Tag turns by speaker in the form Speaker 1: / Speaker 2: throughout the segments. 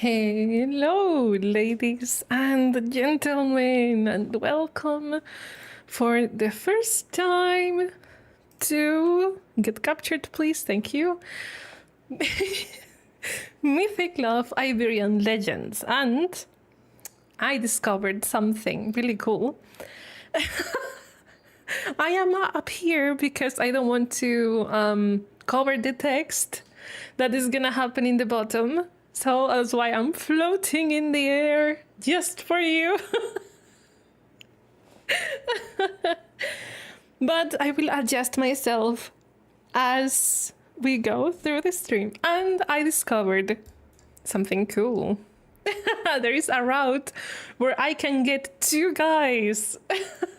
Speaker 1: Hello, ladies and gentlemen, and welcome for the first time to get captured, please. Thank you. Mythic Love Iberian Legends, and I discovered something really cool. I am up here because I don't want to cover the text that is gonna happen in the bottom. So that's why I'm floating in the air just for you. But I will adjust myself as we go through the stream. And I discovered something cool. There is a route where I can get two guys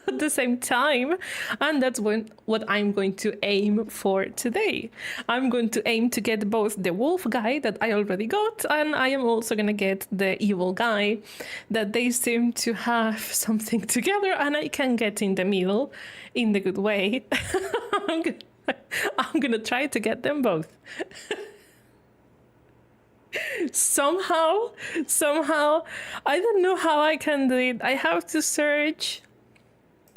Speaker 1: at the same time, and that's what I'm going to aim for today. I'm going to aim to get both the wolf guy that I already got, and I am also gonna get the evil guy that they seem to have something together, and I can get in the middle in the good way. I'm gonna try to get them both. Somehow, I don't know how I can do it. I have to search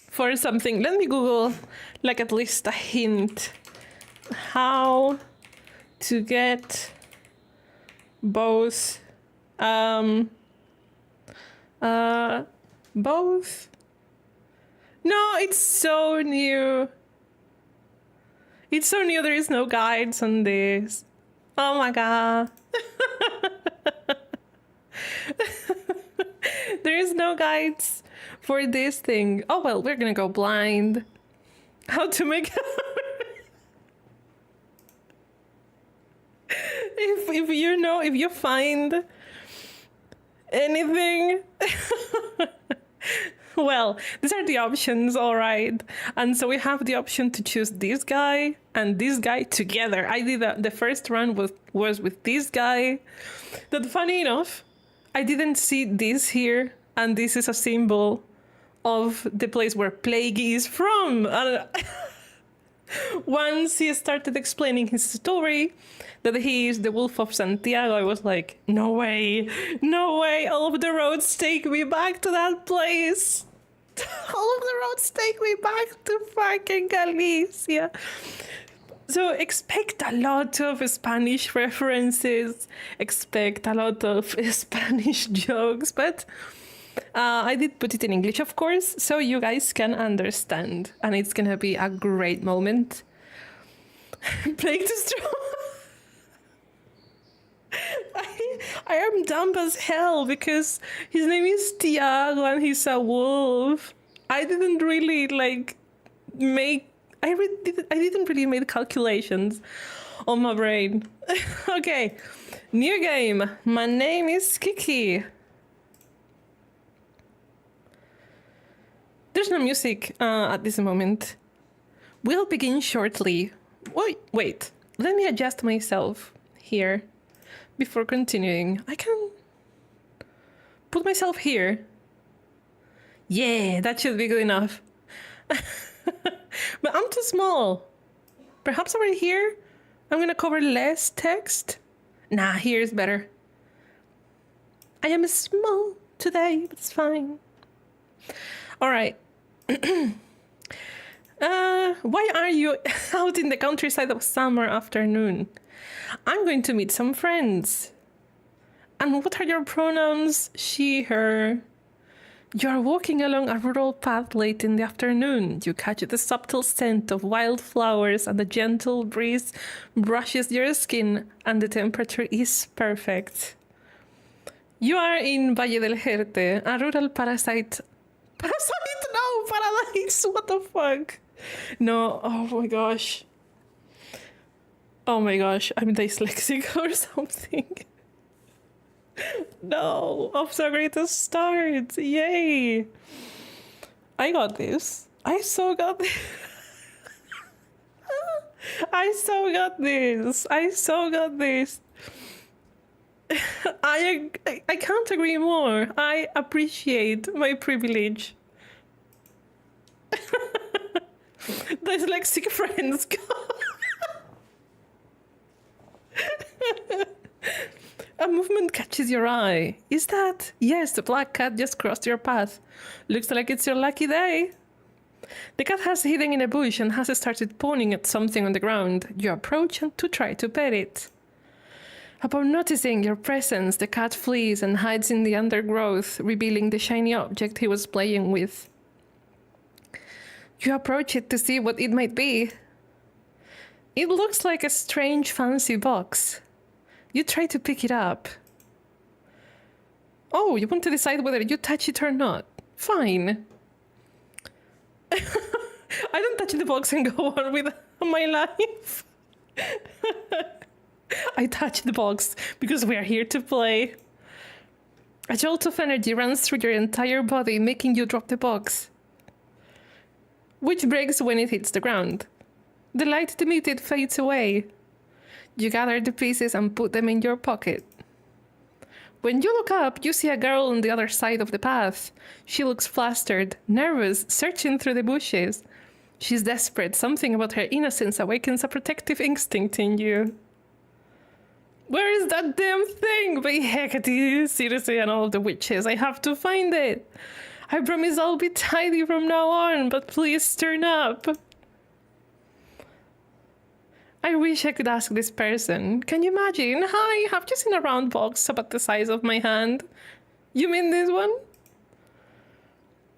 Speaker 1: for something. Let me Google, like, at least a hint. How to get both, both? No, it's so new. It's so new, there is no guides on this. Oh my god. There is no guides for this thing. Oh well, we're gonna go blind. How to make if you know, if you find anything. Well, these are the options, all right. And so we have the option to choose this guy and this guy together. I did the first run was with this guy. But funny enough, I didn't see this here, and this is a symbol of the place where Plague is from. Once he started explaining his story, that he is the Wolf of Santiago, I was like, no way, all of the roads take me back to that place. All of the roads take me back to fucking Galicia. So expect a lot of Spanish references, expect a lot of Spanish jokes, but I did put it in English, of course, so you guys can understand, and it's gonna be a great moment. Plague Destroy. I am dumb as hell because his name is Tiago and he's a wolf. I didn't really I didn't really make calculations on my brain. Okay, new game. My name is Kiki. There's no music at this moment. We'll begin shortly. Wait, let me adjust myself here before continuing. I can put myself here. Yeah, that should be good enough. But I'm too small. Perhaps over here, I'm gonna cover less text. Nah, here's better. I am small today, but it's fine. All right. Why are you out in the countryside of summer afternoon? I'm going to meet some friends. And what are your pronouns? She, her. You are walking along a rural path late in the afternoon. You catch the subtle scent of wildflowers and the gentle breeze brushes your skin, and the temperature is perfect. You are in Valle del Jerte, a rural parasite. Parasite? No, paradise. What the fuck? No, oh my gosh. Oh my gosh, I'm dyslexic or something. No, off to a great start. Yay. I got this. I so got this. I so got this. I can't agree more. I appreciate my privilege. Dyslexic friends. A movement catches your eye. Is that? Yes, the black cat just crossed your path. Looks like it's your lucky day. The cat has hidden in a bush and has started pawing at something on the ground. You approach and to try to pet it. Upon noticing your presence, the cat flees and hides in the undergrowth, revealing the shiny object he was playing with. You approach it to see what it might be. It looks like a strange fancy box. You try to pick it up. Oh, you want to decide whether you touch it or not. Fine. I don't touch the box and go on with my life. I touch the box because we are here to play. A jolt of energy runs through your entire body, making you drop the box, which breaks when it hits the ground. The light emitted fades away. You gather the pieces and put them in your pocket. When you look up, you see a girl on the other side of the path. She looks flustered, nervous, searching through the bushes. She's desperate. Something about her innocence awakens a protective instinct in you. Where is that damn thing? By Hecate, seriously, and all of the witches. I have to find it. I promise I'll be tidy from now on, but please turn up. I wish I could ask this person. Can you imagine? Hi, have you seen a round box about the size of my hand? You mean this one?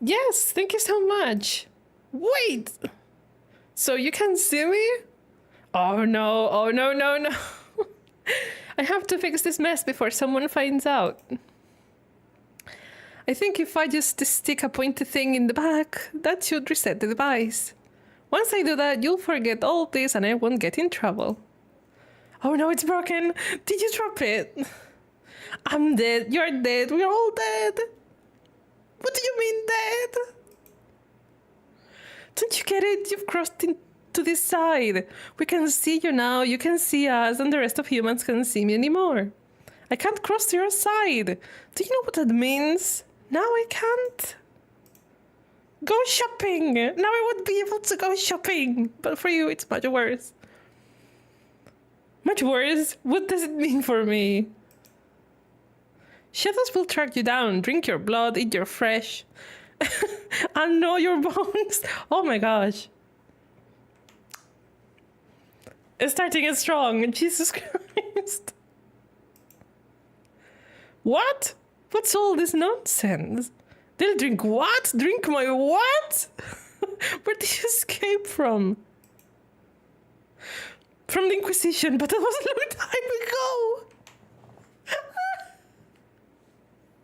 Speaker 1: Yes, thank you so much. Wait! So you can see me? Oh no, no. I have to fix this mess before someone finds out. I think if I just stick a pointy thing in the back, that should reset the device. Once I do that, you'll forget all this and I won't get in trouble. Oh no, it's broken. Did you drop it? I'm dead. You're dead. We're all dead. What do you mean dead? Don't you get it? You've crossed into this side. We can see you now. You can see us and the rest of humans can't see me anymore. I can't cross to your side. Do you know what that means? Now I can't. Go shopping! Now I won't be able to go shopping! But for you, it's much worse. Much worse? What does it mean for me? Shadows will track you down, drink your blood, eat your flesh, and gnaw your bones. Oh my gosh. It's starting as strong. Jesus Christ. What? What's all this nonsense? They'll drink what? Drink my what? Where did you escape from? From the Inquisition, but that was a long time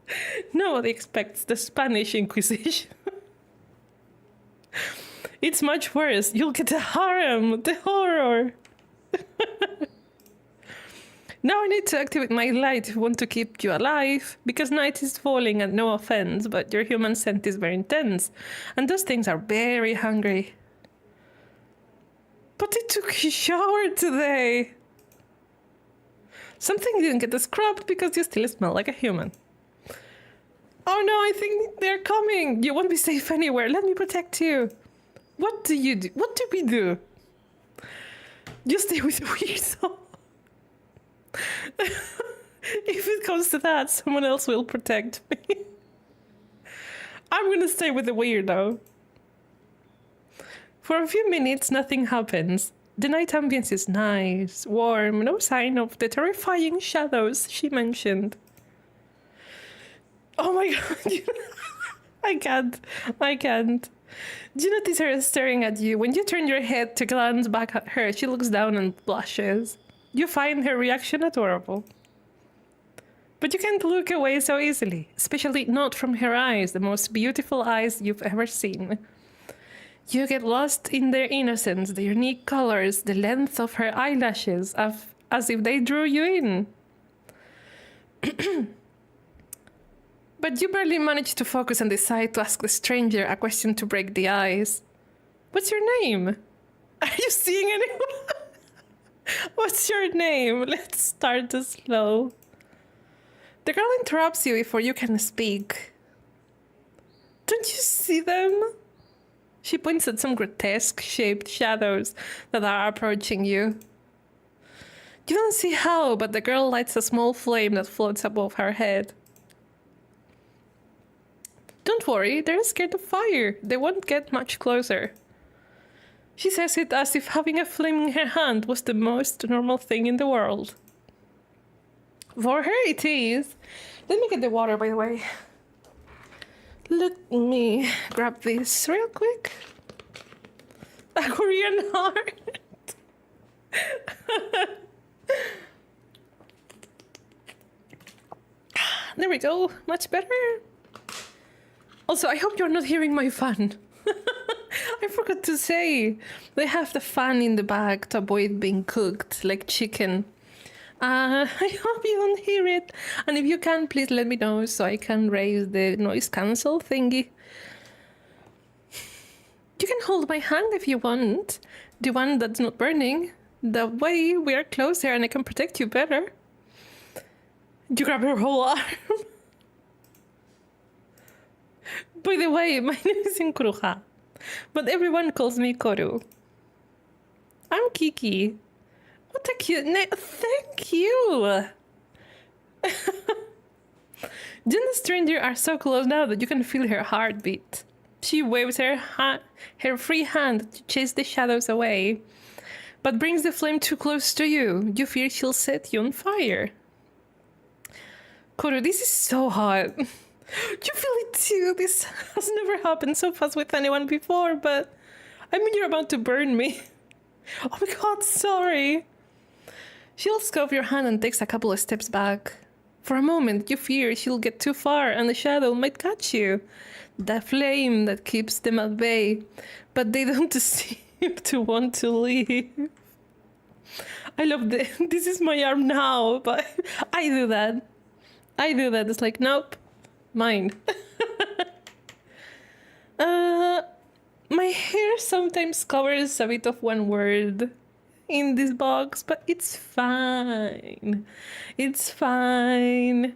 Speaker 1: ago. Nobody expects the Spanish Inquisition. It's much worse. You'll get a harem, the horror. Now I need to activate my light if I want to keep you alive, because night is falling and no offense, but your human scent is very intense, and those things are very hungry. But I took a shower today. Something didn't get scrubbed because you still smell like a human. Oh no, I think they're coming. You won't be safe anywhere. Let me protect you. What do you do? What do we do? You stay with the weirdo. If it comes to that, someone else will protect me. I'm gonna stay with the weirdo. For a few minutes, nothing happens. The night ambience is nice, warm, no sign of the terrifying shadows she mentioned. Oh my god. I can't. Do you notice her staring at you? When you turn your head to glance back at her, she looks down and blushes. You find her reaction adorable. But you can't look away so easily, especially not from her eyes, the most beautiful eyes you've ever seen. You get lost in their innocence, the unique colors, the length of her eyelashes, as if they drew you in. But you barely manage to focus and decide to ask the stranger a question to break the ice. What's your name? Are you seeing anyone? What's your name? Let's start slow. The girl interrupts you before you can speak. Don't you see them? She points at some grotesque-shaped shadows that are approaching you. You don't see how, but the girl lights a small flame that floats above her head. Don't worry, they're scared of fire. They won't get much closer. She says it as if having a flame in her hand was the most normal thing in the world. For her it is. Let me get the water, by the way. Let me grab this real quick. A Korean heart. There we go. Much better. Also, I hope you're not hearing my fan. I forgot to say. They have the fan in the back to avoid being cooked like chicken. I hope you don't hear it. And if you can, please let me know so I can raise the noise cancel thingy. You can hold my hand if you want. The one that's not burning. That way we are closer and I can protect you better. You grab her whole arm. By the way, my name is Inkuruha, but everyone calls me Koru. I'm Kiki. What a cute name. Thank you. Jen the stranger are so close now that you can feel her heartbeat. She waves her free hand to chase the shadows away, but brings the flame too close to you. You fear she'll set you on fire. Koru, this is so hot. You feel it too. This has never happened so fast with anyone before, but I mean, you're about to burn me. Oh my god, sorry. She lets go of your hand and takes a couple of steps back. For a moment, you fear she'll get too far and the shadow might catch you. The flame that keeps them at bay, but they don't seem to want to leave. I love this. This is my arm now, but I do that. It's like, nope, mine. My hair sometimes covers a bit of one word in this box, but it's fine. It's fine.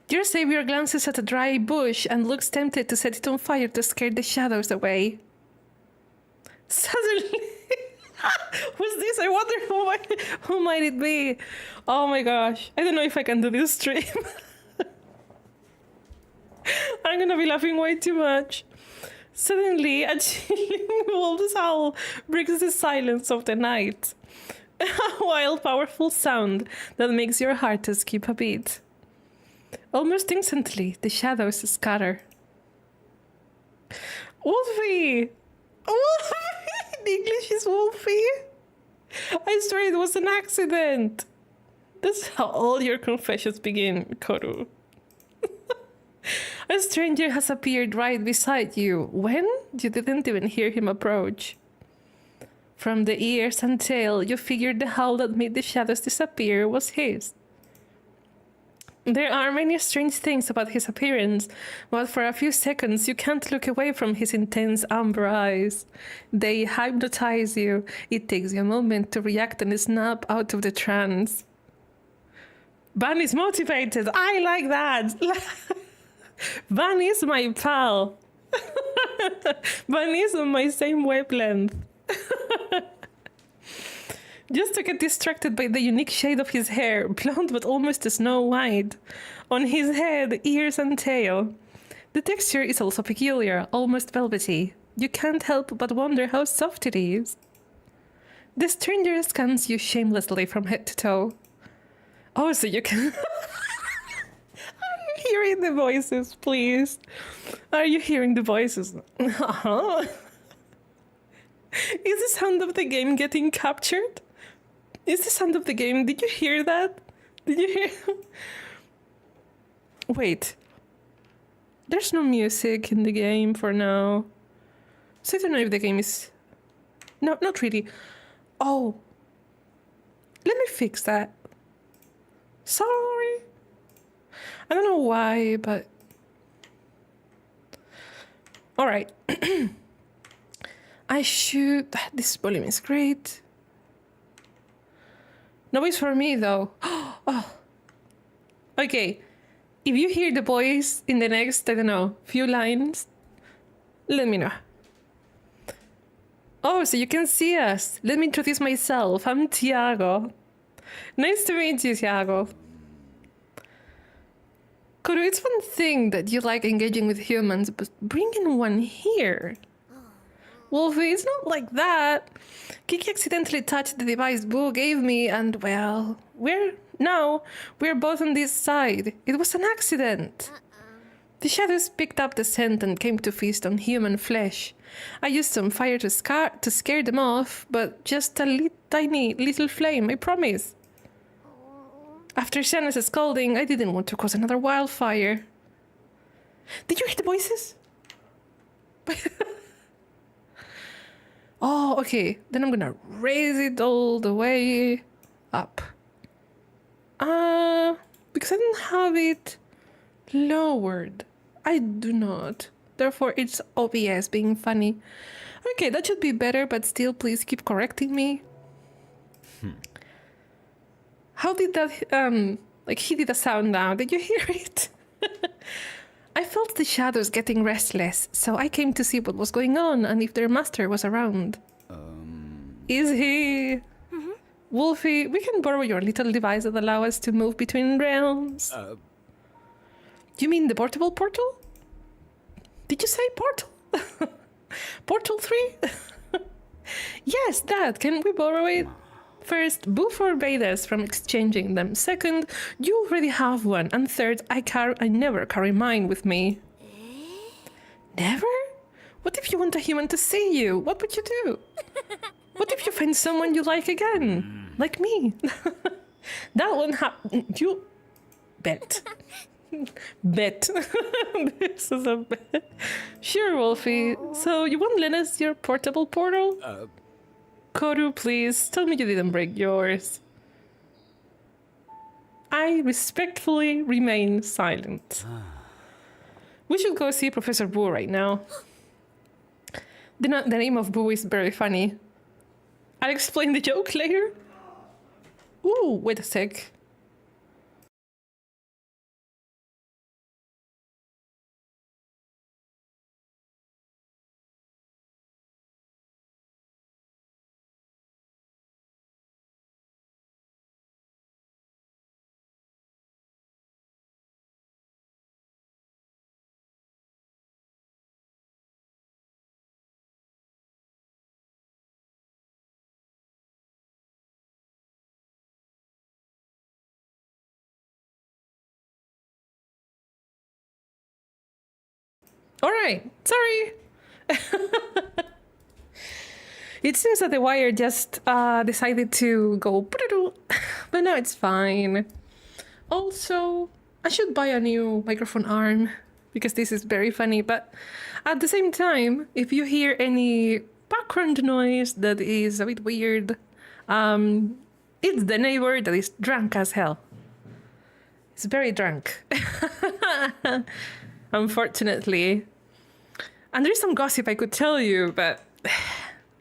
Speaker 1: Your savior glances at a dry bush and looks tempted to set it on fire to scare the shadows away. Suddenly, who's this? I wonder who might it be? Oh my gosh, I don't know if I can do this stream. I'm gonna be laughing way too much. Suddenly, a chilling wolf's howl breaks the silence of the night. A wild, powerful sound that makes your heart to skip a beat. Almost instantly, the shadows scatter. Wolfie! Wolfie! In English is Wolfie? I swear it was an accident. That's how all your confessions begin, Koru. A stranger has appeared right beside you when you didn't even hear him approach. From the ears and tail, you figured the howl that made the shadows disappear was his. There are many strange things about his appearance, but for a few seconds you can't look away from his intense amber eyes. They hypnotize you. It takes you a moment to react and snap out of the trance. Van is motivated. I like that. Van is my pal. Van is on my same wavelength. Just to get distracted by the unique shade of his hair, blonde but almost snow white, on his head, ears and tail. The texture is also peculiar, almost velvety. You can't help but wonder how soft it is. The stranger scans you shamelessly from head to toe. Oh, so you can... Are you hearing the voices, please? Are you hearing the voices? Uh-huh. Is the sound of the game getting captured? Is the sound of the game? Did you hear that? Did you hear? Wait. There's no music in the game for now. So I don't know if the game is... No, not really. Oh. Let me fix that. Sorry. I don't know why, but... Alright. I should... This volume is great. No voice for me, though. Oh. Okay. If you hear the voice in the next, I don't know, few lines, let me know. Oh, so you can see us. Let me introduce myself. I'm Tiago. Nice to meet you, Tiago. Kuru, it's one thing that you like engaging with humans, but bringing one here... Wolfie, it's not like that. Kiki accidentally touched the device Boo gave me, and well, we're both on this side. It was an accident. The shadows picked up the scent and came to feast on human flesh. I used some fire to scare them off, but just a tiny little flame, I promise. After Shannon's scolding, I didn't want to cause another wildfire. Did you hear the voices? Oh, okay. Then I'm gonna raise it all the way up. Because I don't have it lowered. I do not. Therefore, it's OBS being funny. Okay, that should be better, but still, please keep correcting me. How did that, he did a sound now. Did you hear it? I felt the shadows getting restless, so I came to see what was going on and if their master was around. Is he? Wolfie, we can borrow your little device that allows us to move between realms. You mean the portable portal? Did you say portal? Portal 3? Yes, that. Can we borrow it? First, Boo forbade us from exchanging them. Second, you already have one. And third, I never carry mine with me. Never? What if you want a human to see you? What would you do? What if you find someone you like again? Like me? That won't happen. You bet. Bet. This is a bet. Sure, Wolfie. So you won't lend us your portable portal? Koru, please, tell me you didn't break yours. I respectfully remain silent. We should go see Professor Boo right now. The name of Boo is very funny. I'll explain the joke later. Ooh, wait a sec. All right, sorry. It seems that the wire just decided to go, but no, it's fine. Also, I should buy a new microphone arm because this is very funny, but at the same time, if you hear any background noise that is a bit weird, it's the neighbor that is drunk as hell. It's very drunk. Unfortunately. And there's some gossip I could tell you, but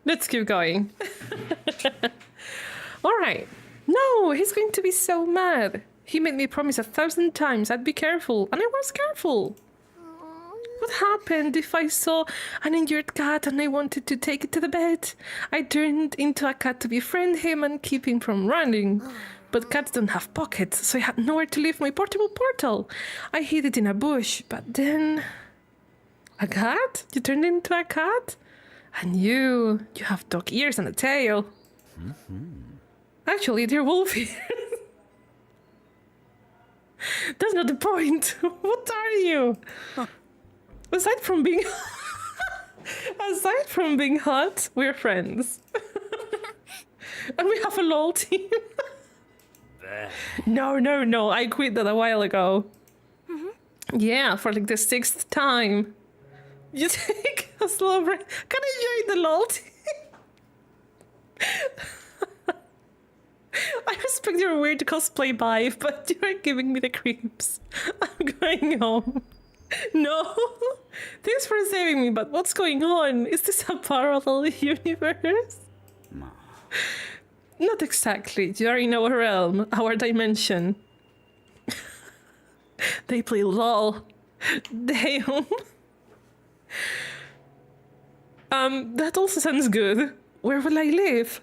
Speaker 1: let's keep going. All right. No, he's going to be so mad. He made me promise 1,000 times I'd be careful, and I was careful. What happened if I saw an injured cat and I wanted to take it to the vet? I turned into a cat to befriend him and keep him from running. But cats don't have pockets, so I had nowhere to leave my portable portal. I hid it in a bush, but then... A cat? You turned into a cat? And you have dog ears and a tail. Actually, they're wolf ears. That's not the point. What are you? Aside from being... Aside from being hot, we're friends. And we have a LOL team. No, I quit that a while ago. Yeah, for like the 6th time. You take a slow break. Can I join the LOL team? I respect your weird cosplay vibe, but you are giving me the creeps. I'm going home. No. Thanks for saving me, but what's going on? Is this a parallel universe? No. Not exactly. You are in our realm, our dimension. They play LOL. Damn. That also sounds good. Where will I live?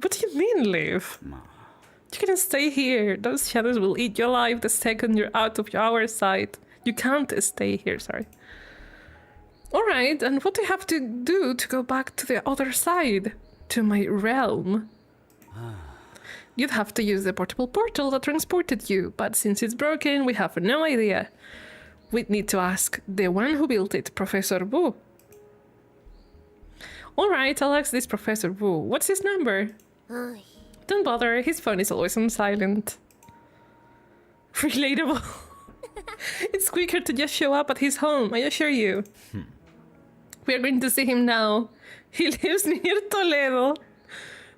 Speaker 1: What do you mean live? You can stay here. Those shadows will eat you alive the second you're out of our sight. You can't stay here, sorry. Alright, and what do I have to do to go back to the other side? To my realm? You'd have to use the portable portal that transported you, but since it's broken, we have no idea. We'd need to ask the one who built it, Professor Wu. Alright, I'll ask this Professor Wu. What's his number? Don't bother, his phone is always on silent. Relatable. It's quicker to just show up at his home, I assure you. We are going to see him now. He lives near Toledo.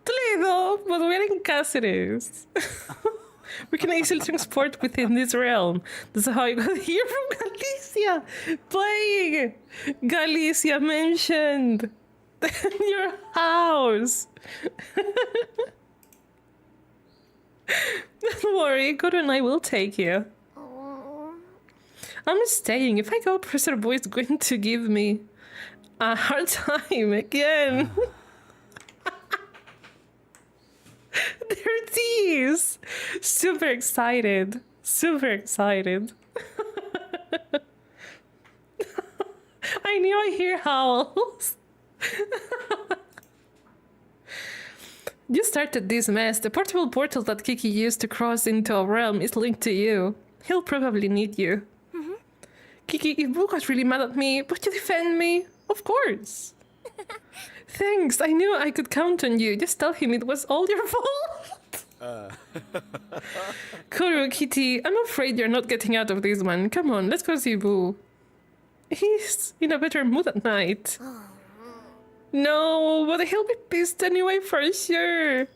Speaker 1: Toledo, but we're in Cáceres. We can easily transport within this realm. That's how I got here from Galicia. Playing Galicia mentioned. Your house. Don't worry, Guru and I will take you. I'm staying. If I go, Professor Boy is going to give me a hard time again. There it is. Super excited. Super excited. I knew I hear howls. You started this mess. The portable portal that Kiki used to cross into a realm is linked to you. He'll probably need you. Kiki, if Boo got really mad at me, would you defend me? Of course. Thanks, I knew I could count on you. Just tell him it was all your fault. Kuru, Kitty, I'm afraid you're not getting out of this one. Come on, let's go see Boo. He's in a better mood at night. No, but he'll be pissed anyway for sure.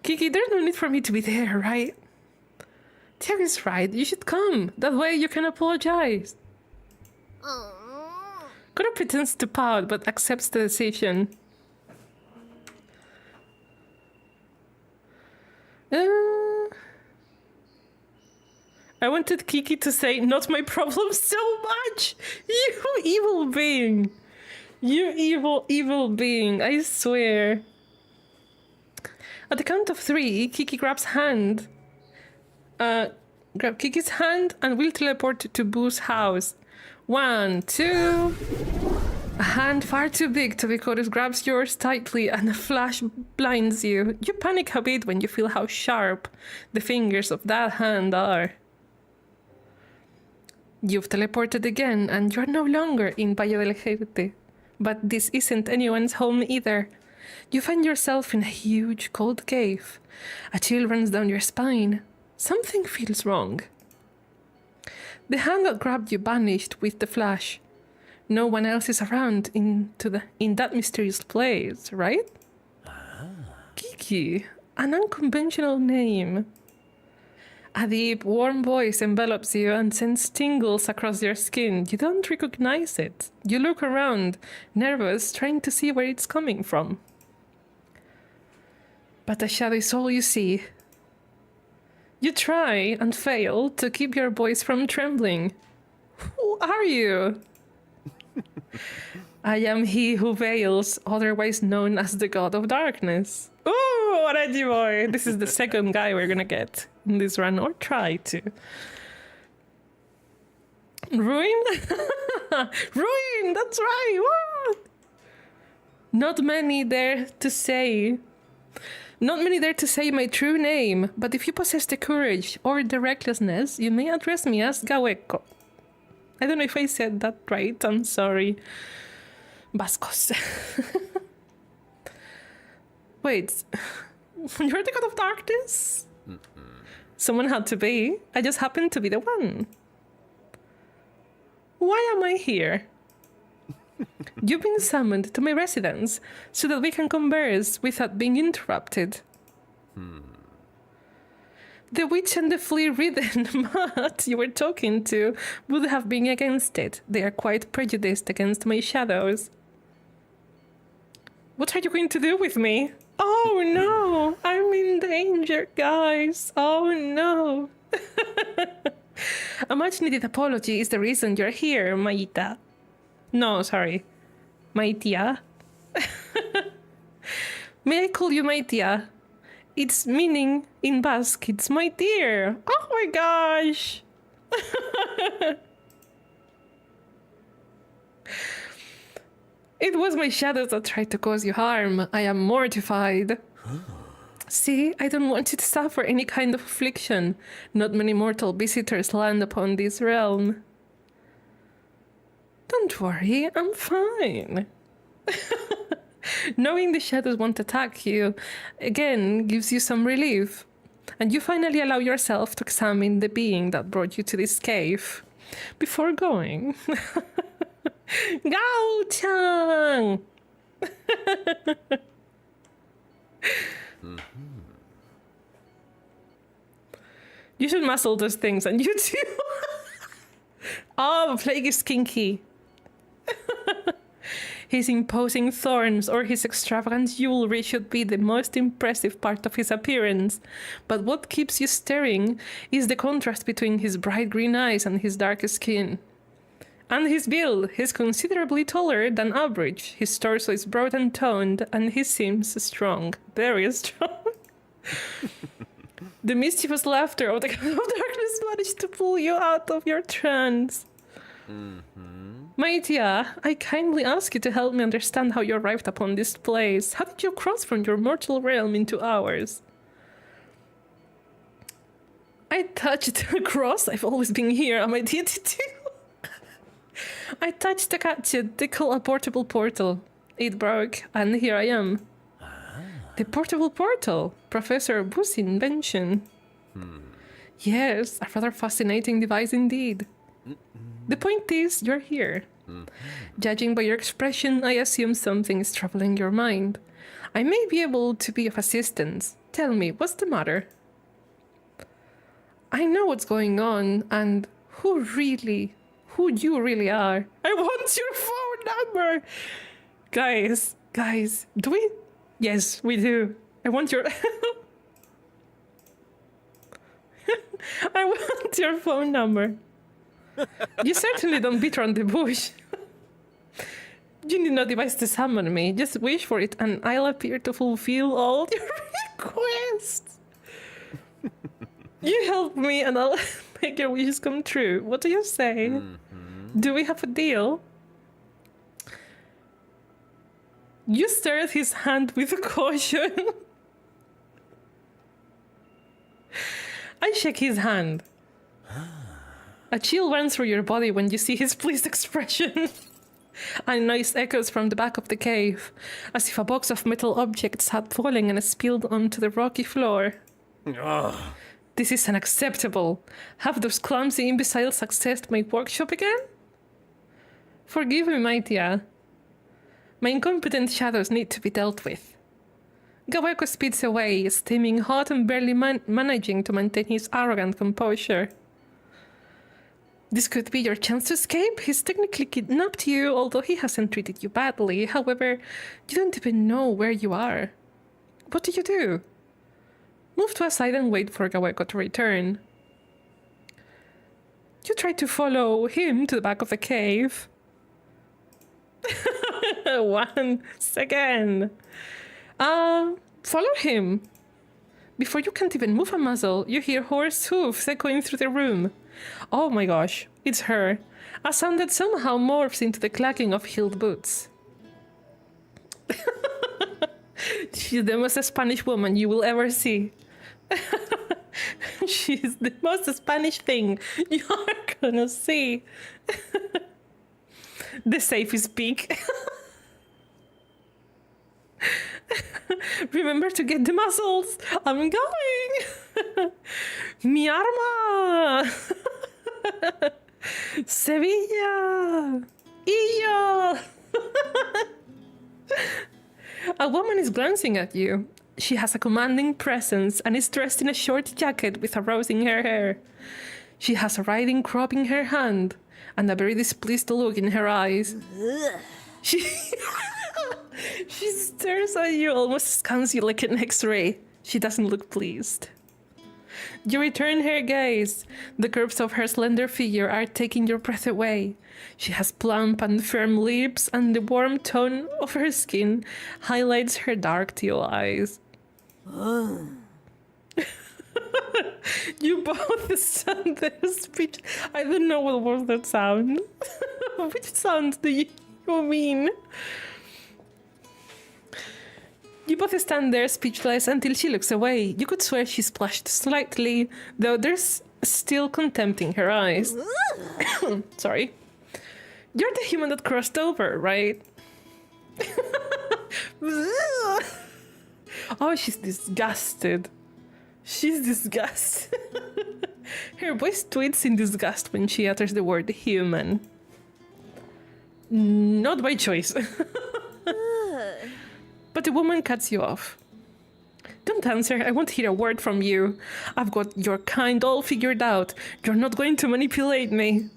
Speaker 1: Kiki, there's no need for me to be there, right? Terry's right, you should come. That way you can apologize. Kuro pretends to pout, but accepts the decision. I wanted Kiki to say, not my problem so much. You evil being. You evil, evil being, I swear. At the count of 3, Kiki grabs hand. Grab Kiki's hand and we'll teleport to Boo's house. 1, 2... A hand far too big to be caught grabs yours tightly and a flash blinds you. You panic a bit when you feel how sharp the fingers of that hand are. You've teleported again and you're no longer in Valle del Jerte. But this isn't anyone's home either. You find yourself in a huge cold cave. A chill runs down your spine. Something feels wrong. The hand that grabbed you vanished with the flash. No one else is around in that mysterious place, right? Kiki, an unconventional name. A deep, warm voice envelops you and sends tingles across your skin. You don't recognize it. You look around, nervous, trying to see where it's coming from. But the shadow is all you see. You try and fail to keep your voice from trembling. Who are you? I am he who veils, otherwise known as the God of Darkness. Ooh, what a boy! This is the second guy we're gonna get in this run, or try to. Ruin? Ruin! That's right! What? Not many there to say my true name, but if you possess the courage or the recklessness, you may address me as Gaweko. I don't know if I said that right, I'm sorry. Vascos. Wait, you're the God of Darkness? Someone had to be. I just happened to be the one. Why am I here? You've been summoned to my residence so that we can converse without being interrupted. The witch and the flea-ridden mutt you were talking to would have been against it. They are quite prejudiced against my shadows. What are you going to do with me? Oh no, I'm in danger, guys. Oh no. A much-needed apology is the reason you're here, Mayita. No, sorry. My tia. May I call you my tia? Its meaning in Basque, it's my dear. Oh my gosh. It was my shadows that tried to cause you harm. I am mortified. See, I don't want you to suffer any kind of affliction. Not many mortal visitors land upon this realm. Don't worry, I'm fine. Knowing the shadows won't attack you, again, gives you some relief. And you finally allow yourself to examine the being that brought you to this cave. Before going. Gao-chan! You should muscle those things, and you too. Oh, plague is kinky. His imposing thorns or his extravagant jewelry should be the most impressive part of his appearance. But what keeps you staring is the contrast between his bright green eyes and his dark skin. And his build, he's considerably taller than average. His torso is broad and toned, and he seems strong, very strong. The mischievous laughter of the God of Darkness managed to pull you out of your trance. My dear, I kindly ask you to help me understand how you arrived upon this place. How did you cross from your mortal realm into ours? I touched the cross. I've always been here. Am I deity too? I touched the gadget. They call a portable portal. It broke, and here I am. The portable portal, Professor Bu's invention. Yes, a rather fascinating device indeed. The point is, you're here. Judging by your expression, I assume something is troubling your mind. I may be able to be of assistance. Tell me, what's the matter? I know what's going on, and who you really are. I want your phone number! Guys, do we? Yes, we do. I want your... I want your phone number. You certainly don't beat around the bush. You need no device to summon me. Just wish for it and I'll appear to fulfill all your requests. You help me and I'll make your wishes come true. What do you say? Do we have a deal? You stare at his hand with caution. I shake his hand. A chill runs through your body when you see his pleased expression. A noise echoes from the back of the cave, as if a box of metal objects had fallen and spilled onto the rocky floor. This is unacceptable. Have those clumsy imbeciles accessed my workshop again? Forgive me, my dear. My incompetent shadows need to be dealt with. Gaweko speeds away, steaming hot and barely managing to maintain his arrogant composure. This could be your chance to escape. He's technically kidnapped you, although he hasn't treated you badly. However, you don't even know where you are. What do? Move to a side and wait for Gaweko to return. You try to follow him to the back of the cave. Once again. Follow him. Before you can't even move a muscle, you hear horse hooves echoing through the room. Oh my gosh, it's her. A sound that somehow morphs into the clacking of heeled boots. She's the most Spanish woman you will ever see. She's the most Spanish thing you're gonna see. The safe is big. Remember to get the muscles. I'm going. Mi arma. Sevilla. Iyo. A woman is glancing at you. She has a commanding presence and is dressed in a short jacket with a rose in her hair. She has a riding crop in her hand and a very displeased look in her eyes. She stares at you, almost scans you like an X-ray. She doesn't look pleased. You return her gaze. The curves of her slender figure are taking your breath away. She has plump and firm lips, and the warm tone of her skin highlights her dark teal eyes. You both stand there speech. I don't know what was that sound. Which sound do you mean? You both stand there speechless until she looks away. You could swear she's blushed slightly, though there's still contempt in her eyes. Sorry. You're the human that crossed over, right? Oh, she's disgusted. She's disgusted. Her voice tweets in disgust when she utters the word human. Not by choice. But the woman cuts you off. Don't answer, I won't hear a word from you. I've got your kind all figured out. You're not going to manipulate me.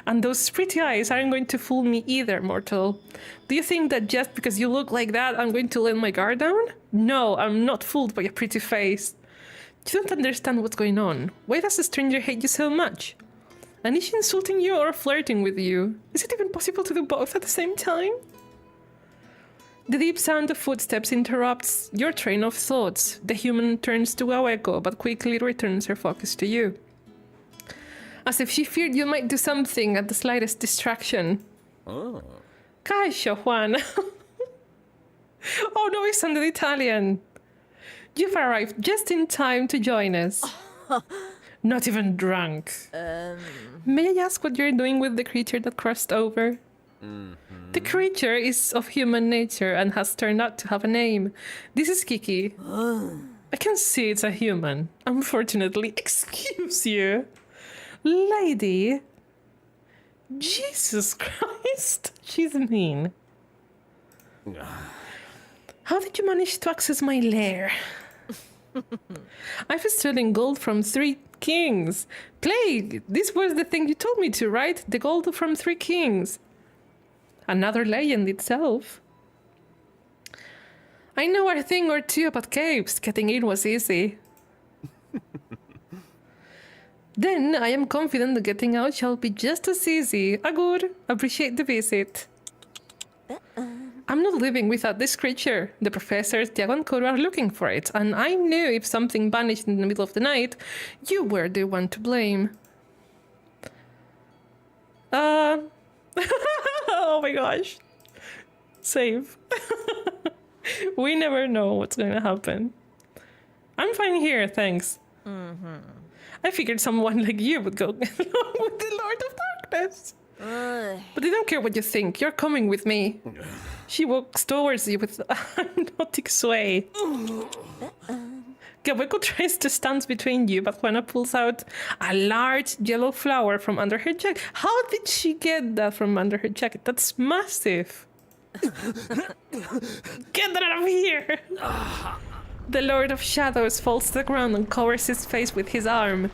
Speaker 1: And those pretty eyes aren't going to fool me either, mortal. Do you think that just because you look like that, I'm going to let my guard down? No, I'm not fooled by a pretty face. You don't understand what's going on. Why does a stranger hate you so much? And is she insulting you or flirting with you? Is it even possible to do both at the same time? The deep sound of footsteps interrupts your train of thoughts. The human turns to Aweko, but quickly returns her focus to you. As if she feared you might do something at the slightest distraction.
Speaker 2: Oh.
Speaker 1: Cascio, Juan. Oh no, it sounded Italian. You've arrived just in time to join us. Not even drunk. May I ask what you're doing with the creature that crossed over? The creature is of human nature and has turned out to have a name. This is Kiki. I can see it's a human. Unfortunately, excuse you. Lady. Jesus Christ. She's mean. How did you manage to access my lair? I've stolen gold from 3 kings. Plague, this was the thing you told me to, right? The gold from 3 kings. Another legend itself. I know a thing or two about caves. Getting in was easy. Then I am confident that getting out shall be just as easy. Agur, appreciate the visit. I'm not living without this creature. The professors, Tiago and Koro are looking for it, and I knew if something vanished in the middle of the night, you were the one to blame. Oh my gosh. Save. We never know what's going to happen. I'm fine here, thanks. I figured someone like you would go along with the Lord of Darkness. But I don't care what you think. You're coming with me. She walks towards you with a hypnotic sway. Gaweko tries to stand between you, but Juana pulls out a large yellow flower from under her jacket. How did she get that from under her jacket? That's massive. Get that out of here! The Lord of Shadows falls to the ground and covers his face with his arm.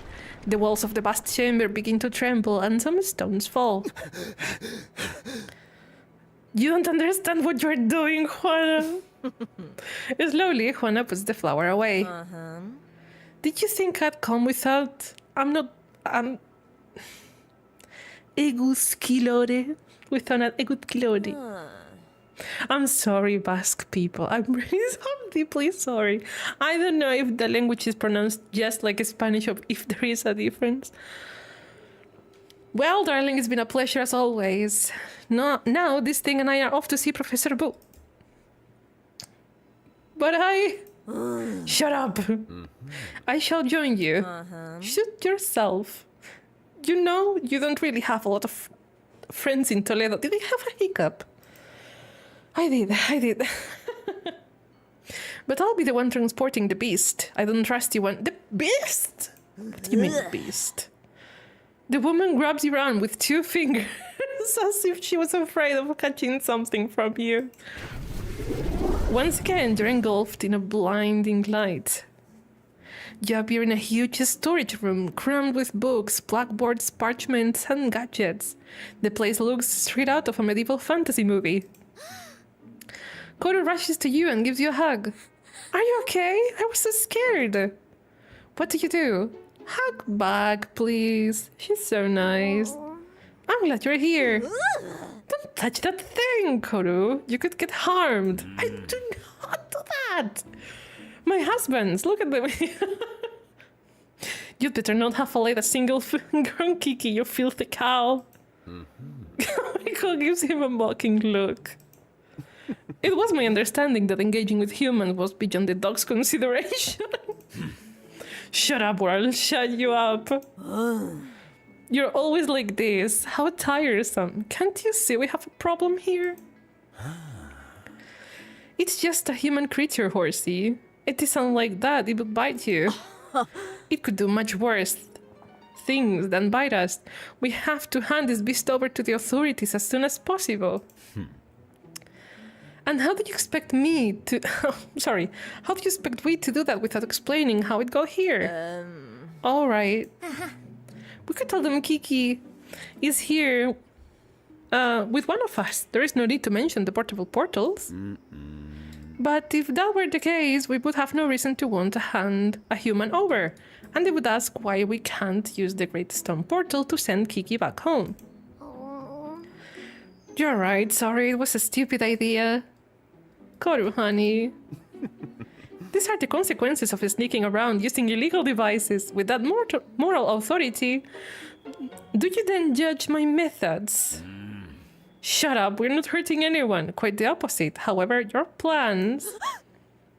Speaker 1: The walls of the vast chamber begin to tremble and some stones fall. You don't understand what you're doing, Juana. Slowly, Juana puts the flower away. Did you think I'd come without... I'm Eguskilore. Without an Eguskilore. I'm sorry, Basque people. I'm deeply sorry. I don't know if the language is pronounced just like Spanish or if there is a difference. Well, darling, it's been a pleasure as always. Now, this thing and I are off to see Professor Boo. But Shut up! I shall join you. Shoot yourself. You know, you don't really have a lot of friends in Toledo. Did I have a hiccup? I did. But I'll be the one transporting the beast. I don't trust you one. The beast? What do you mean, beast? The woman grabs your arm with 2 fingers as if she was afraid of catching something from you. Once again, you're engulfed in a blinding light. You appear in a huge storage room crammed with books, blackboards, parchments, and gadgets. The place looks straight out of a medieval fantasy movie. Koro rushes to you and gives you a hug. Are you okay? I was so scared. What do you do? Hug back, please. She's so nice. I'm glad you're here. Don't touch that thing, Koru. You could get harmed. I do not do that. My husbands, look at them. You'd better not have laid a single finger on Kiki, you filthy cow. Michael gives him a mocking look. It was my understanding that engaging with humans was beyond the dog's consideration. Shut up or I'll shut you up. You're always like this. How tiresome. Can't you see we have a problem here? It's just a human creature, Horsey. It isn't like that. It would bite you. It could do much worse things than bite us. We have to hand this beast over to the authorities as soon as possible. And how do you expect me to... sorry. How do you expect we to do that without explaining how it got here? All right. We could tell them Kiki is here with one of us. There is no need to mention the portable portals. But if that were the case, we would have no reason to want to hand a human over. And they would ask why we can't use the Great Stone Portal to send Kiki back home. You're right, sorry, it was a stupid idea. Koru, honey. These are the consequences of sneaking around using illegal devices with that moral authority. Do you then judge my methods? Shut up, we're not hurting anyone. Quite the opposite. However, your plans...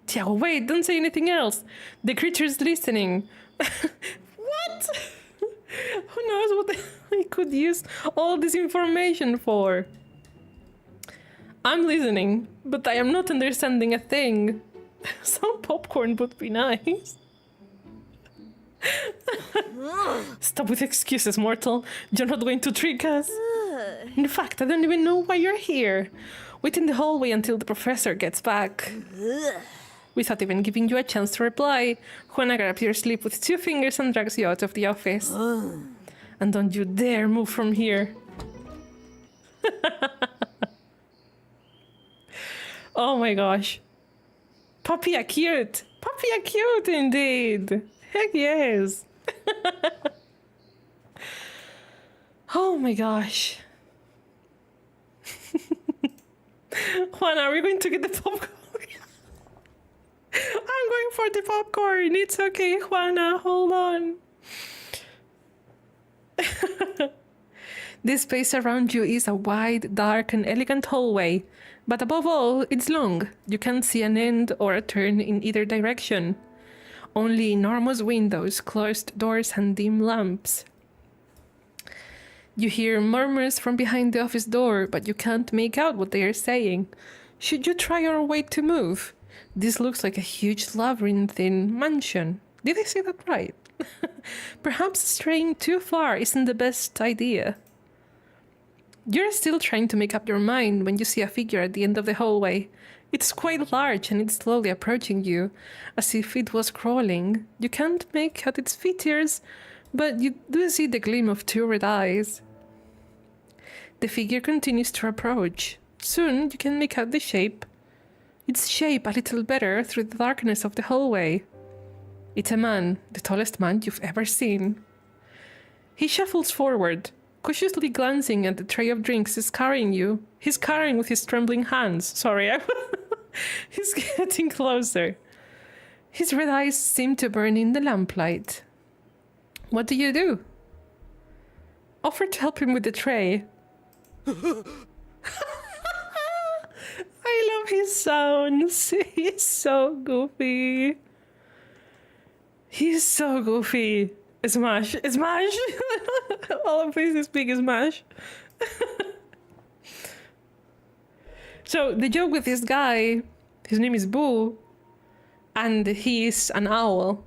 Speaker 1: Tiago, wait, don't say anything else. The creature's listening. What? Who knows what I could use all this information for? I'm listening, but I am not understanding a thing. Some popcorn would be nice. Stop with excuses, mortal. You're not going to trick us. In fact, I don't even know why you're here. Wait in the hallway until the professor gets back. Without even giving you a chance to reply, Juana grabs your sleeve with 2 fingers and drags you out of the office. And don't you dare move from here. Oh my gosh. Puppy are cute. Puppy are cute indeed. Heck yes. Oh my gosh. Juana, are we going to get the popcorn? I'm going for the popcorn. It's okay, Juana. Hold on. The space around you is a wide, dark, and elegant hallway. But above all, it's long. You can't see an end or a turn in either direction. Only enormous windows, closed doors, and dim lamps. You hear murmurs from behind the office door, but you can't make out what they are saying. Should you try your way to move? This looks like a huge labyrinthine mansion. Did I say that right? Perhaps straying too far isn't the best idea. You're still trying to make up your mind when you see a figure at the end of the hallway. It's quite large and it's slowly approaching you, as if it was crawling. You can't make out its features, but you do see the gleam of 2 red eyes. The figure continues to approach. Soon you can make out the shape. Its shape a little better through the darkness of the hallway. It's a man, the tallest man you've ever seen. He shuffles forward, cautiously glancing at the tray of drinks he's carrying with his trembling hands. Sorry, he's getting closer. His red eyes seem to burn in the lamplight. What do you do? Offer to help him with the tray. I love his sounds. He's so goofy. He's so goofy. Smash. Smash! All of this is big smash. So the joke with this guy, his name is Boo, and he's an owl,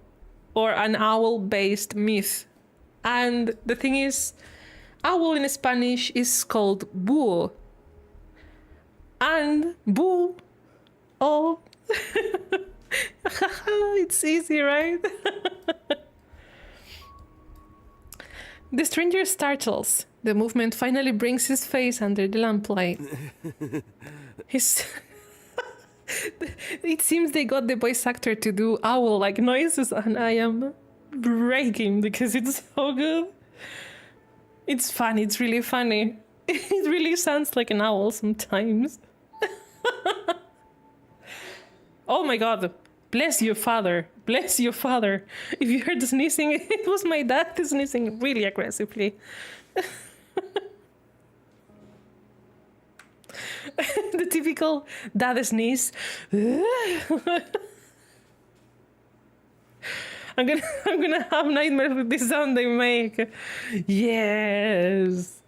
Speaker 1: or an owl-based myth. And the thing is, owl in Spanish is called búho. And boo, oh, it's easy, right? The stranger startles. The movement finally brings his face under the lamplight. It seems they got the voice actor to do owl-like noises, and I am breaking because it's so good. It's funny, it's really funny. It really sounds like an owl sometimes. Oh my god. Bless you, father. Bless you, father. If you heard sneezing, it was my dad sneezing really aggressively. The typical dad sneeze. I'm gonna have nightmares with this sound they make. Yes.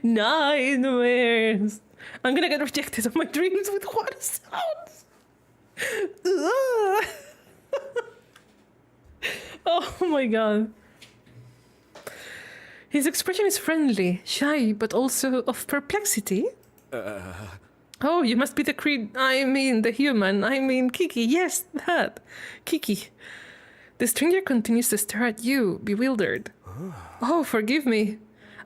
Speaker 1: Nightmares. I'm gonna get rejected of my dreams with what sounds. Oh my god. His expression is friendly, shy, but also of perplexity. Oh, you must be the the human. Kiki. Yes, that. Kiki. The stranger continues to stare at you, bewildered. Oh, forgive me.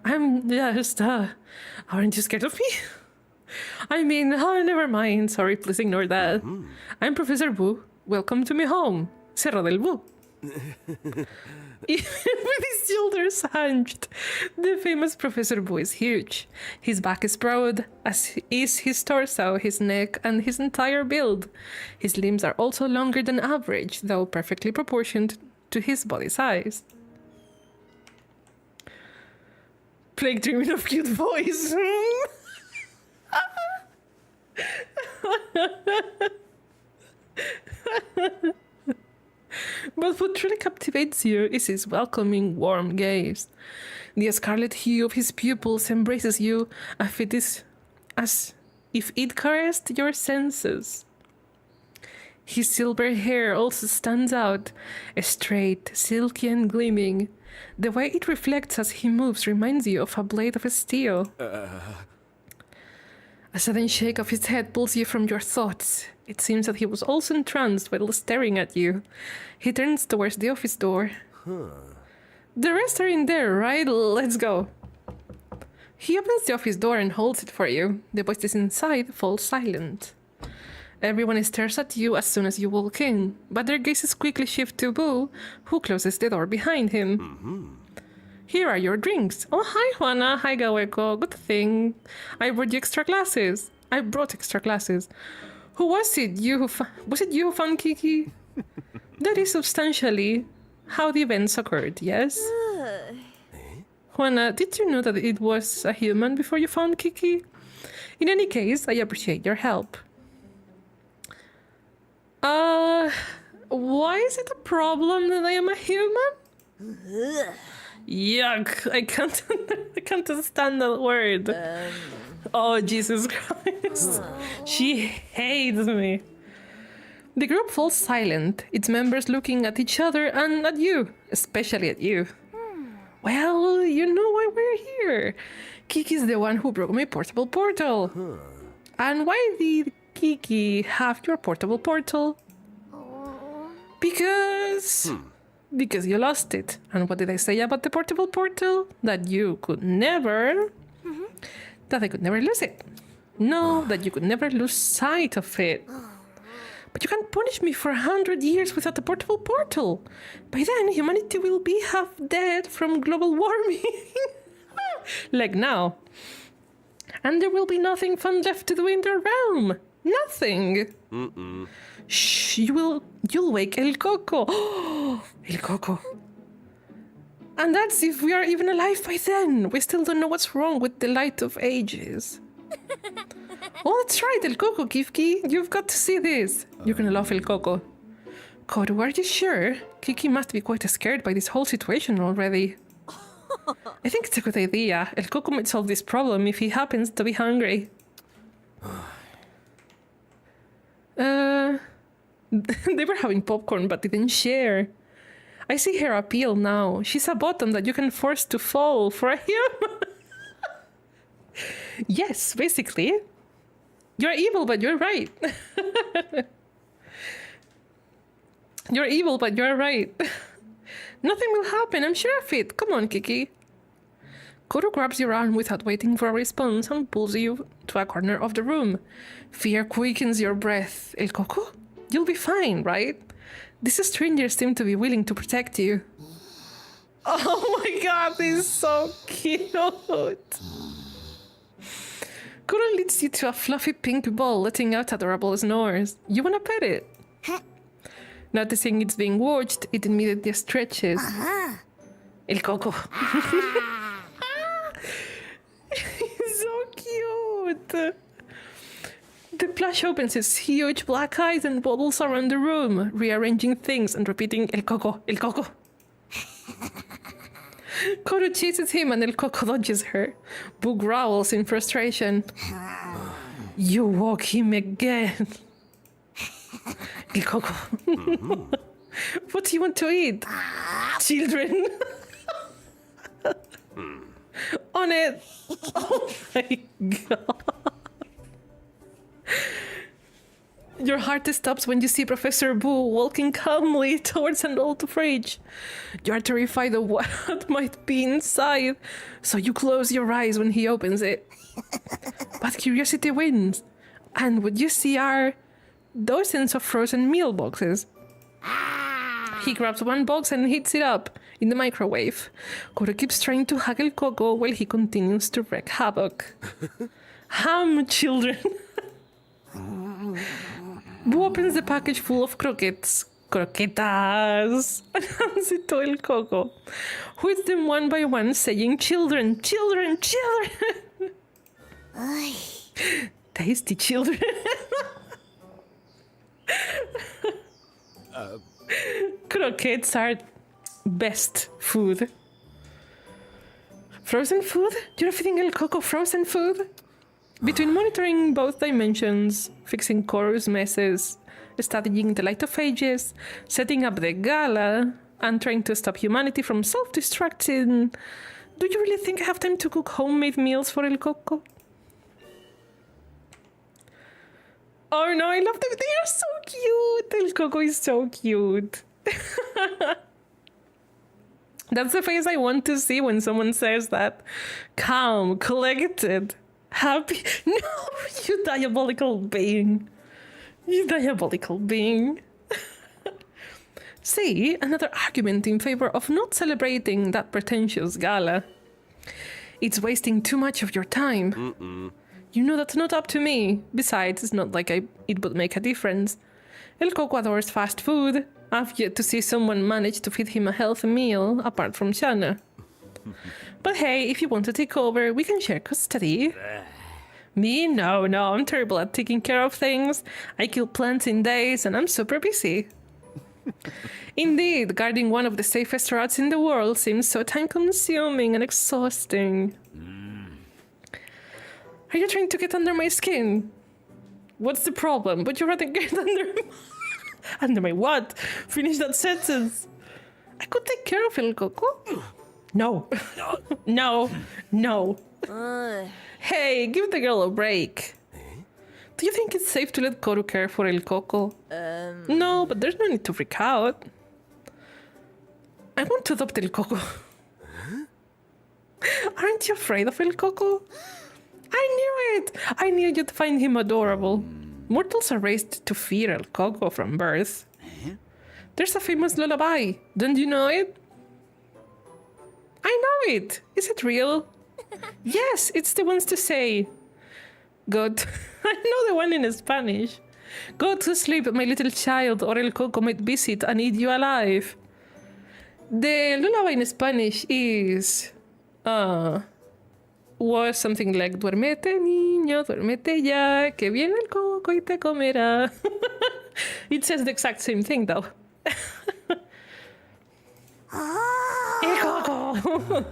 Speaker 1: I'm just, aren't you scared of me? Never mind. Sorry, please ignore that. I'm Professor Boo. Welcome to my home. Cerro del Boo. Even with his shoulders hunched, the famous Professor Boo is huge. His back is broad, as is his torso, his neck, and his entire build. His limbs are also longer than average, though perfectly proportioned to his body size. Plague dreaming of cute voice. But what truly captivates you is his welcoming, warm gaze. The scarlet hue of his pupils embraces you as if it caressed your senses. His silver hair also stands out, straight, silky, and gleaming. The way it reflects as he moves reminds you of a blade of steel. A sudden shake of his head pulls you from your thoughts. It seems that he was also entranced while staring at you. He turns towards the office door. The rest are in there, right? Let's go. He opens the office door and holds it for you. The voices inside fall silent. Everyone stares at you as soon as you walk in, but their gazes quickly shift to Boo, who closes the door behind him. Here are your drinks. Oh, hi, Juana. Hi, Gaweko. Good thing. I brought extra glasses. Who was it? Was it you who found Kiki? That is substantially how the events occurred, yes? Juana, did you know that it was a human before you found Kiki? In any case, I appreciate your help. Why is it a problem that I am a human? Yuck, I can't stand that word. Oh, Jesus Christ. She hates me. The group falls silent, its members looking at each other and at you, especially at you. Well, you know why we're here. Kiki's the one who broke my portable portal. And why did Kiki have your portable portal? Because you lost it. And what did I say about the portable portal? That you could never... that I could never lose it. No, that you could never lose sight of it. But you can't punish me for 100 years without the portable portal. By then, humanity will be half dead from global warming. Like now. And there will be nothing fun left to do in the realm. Nothing. Shh, you'll wake El Coco. El Coco. And that's if we are even alive by then. We still don't know what's wrong with the light of ages. Oh, that's right, El Coco, Kiki. You've got to see this. You're gonna love El Coco. Koru, are you sure? Kiki must be quite scared by this whole situation already. I think it's a good idea. El Coco might solve this problem if he happens to be hungry. They were having popcorn but didn't share. I see her appeal now. She's a bottom that you can force to fall for a human. Yes, basically. You're evil, but you're right. You're evil, but you're right. Nothing will happen, I'm sure of it. Come on, Kiki. Koru grabs your arm without waiting for a response and pulls you to a corner of the room. Fear quickens your breath. El Coco? You'll be fine, right? These strangers seem to be willing to protect you. Oh my god, this is so cute. Kuro leads you to a fluffy pink ball letting out adorable snores. You wanna pet it? Noticing it's being watched, it immediately stretches. El Coco. He's so cute. The plush opens its huge black eyes and waddles around the room, rearranging things and repeating El Coco, El Coco. Koro chases him and El Coco dodges her. Boo growls in frustration. You woke him again. El Coco. What do you want to eat? Children. On it. Oh my god. Your heart stops when you see Professor Boo walking calmly towards an old fridge. You are terrified of what might be inside, so you close your eyes when he opens it. But curiosity wins, and what you see are dozens of frozen meal boxes. He grabs one box and heats it up in the microwave. Koro keeps trying to hug El Coco while he continues to wreak havoc. Ham, children! Boo opens the package full of croquettes. Croquetas! And hands it to El Coco, who eats them one by one, saying, Children, children, children! Tasty children. Croquettes are best food. Frozen food? You're feeding El Coco frozen food? Between monitoring both dimensions, fixing Koro's messes, studying the Light of Ages, setting up the gala, and trying to stop humanity from self-destructing, do you really think I have time to cook homemade meals for El Coco? Oh no, I love them. They are so cute. El Coco is so cute. That's the face I want to see when someone says that. Calm, collected, happy. No, you diabolical being. You diabolical being. See, another argument in favor of not celebrating that pretentious gala. It's wasting too much of your time. You know that's not up to me. Besides, it's not like it would make a difference. El Coco adores fast food. I've yet to see someone manage to feed him a healthy meal, apart from Shanna. But hey, if you want to take over, we can share custody. Me? No, I'm terrible at taking care of things. I kill plants in days, and I'm super busy. Indeed, guarding one of the safest routes in the world seems so time-consuming and exhausting. Are you trying to get under my skin? What's the problem? But you rather get under under my what? Finish that sentence. I could take care of El Coco. No. No. Hey, give the girl a break. Do you think it's safe to let Koro care for El Coco? No, but there's no need to freak out. I want to adopt El Coco. Aren't you afraid of El Coco? I knew it! I knew you'd find him adorable. Mortals are raised to fear El Coco from birth. There's a famous lullaby. Don't you know it? I know it! Is it real? Yes, it's the ones to say. God, I know the one in Spanish. Go to sleep, my little child, or El Coco might visit and eat you alive. The lullaby in Spanish is... was something like duérmete niño, duérmete ya, que viene el coco y te comerá. It says the exact same thing though. El Coco!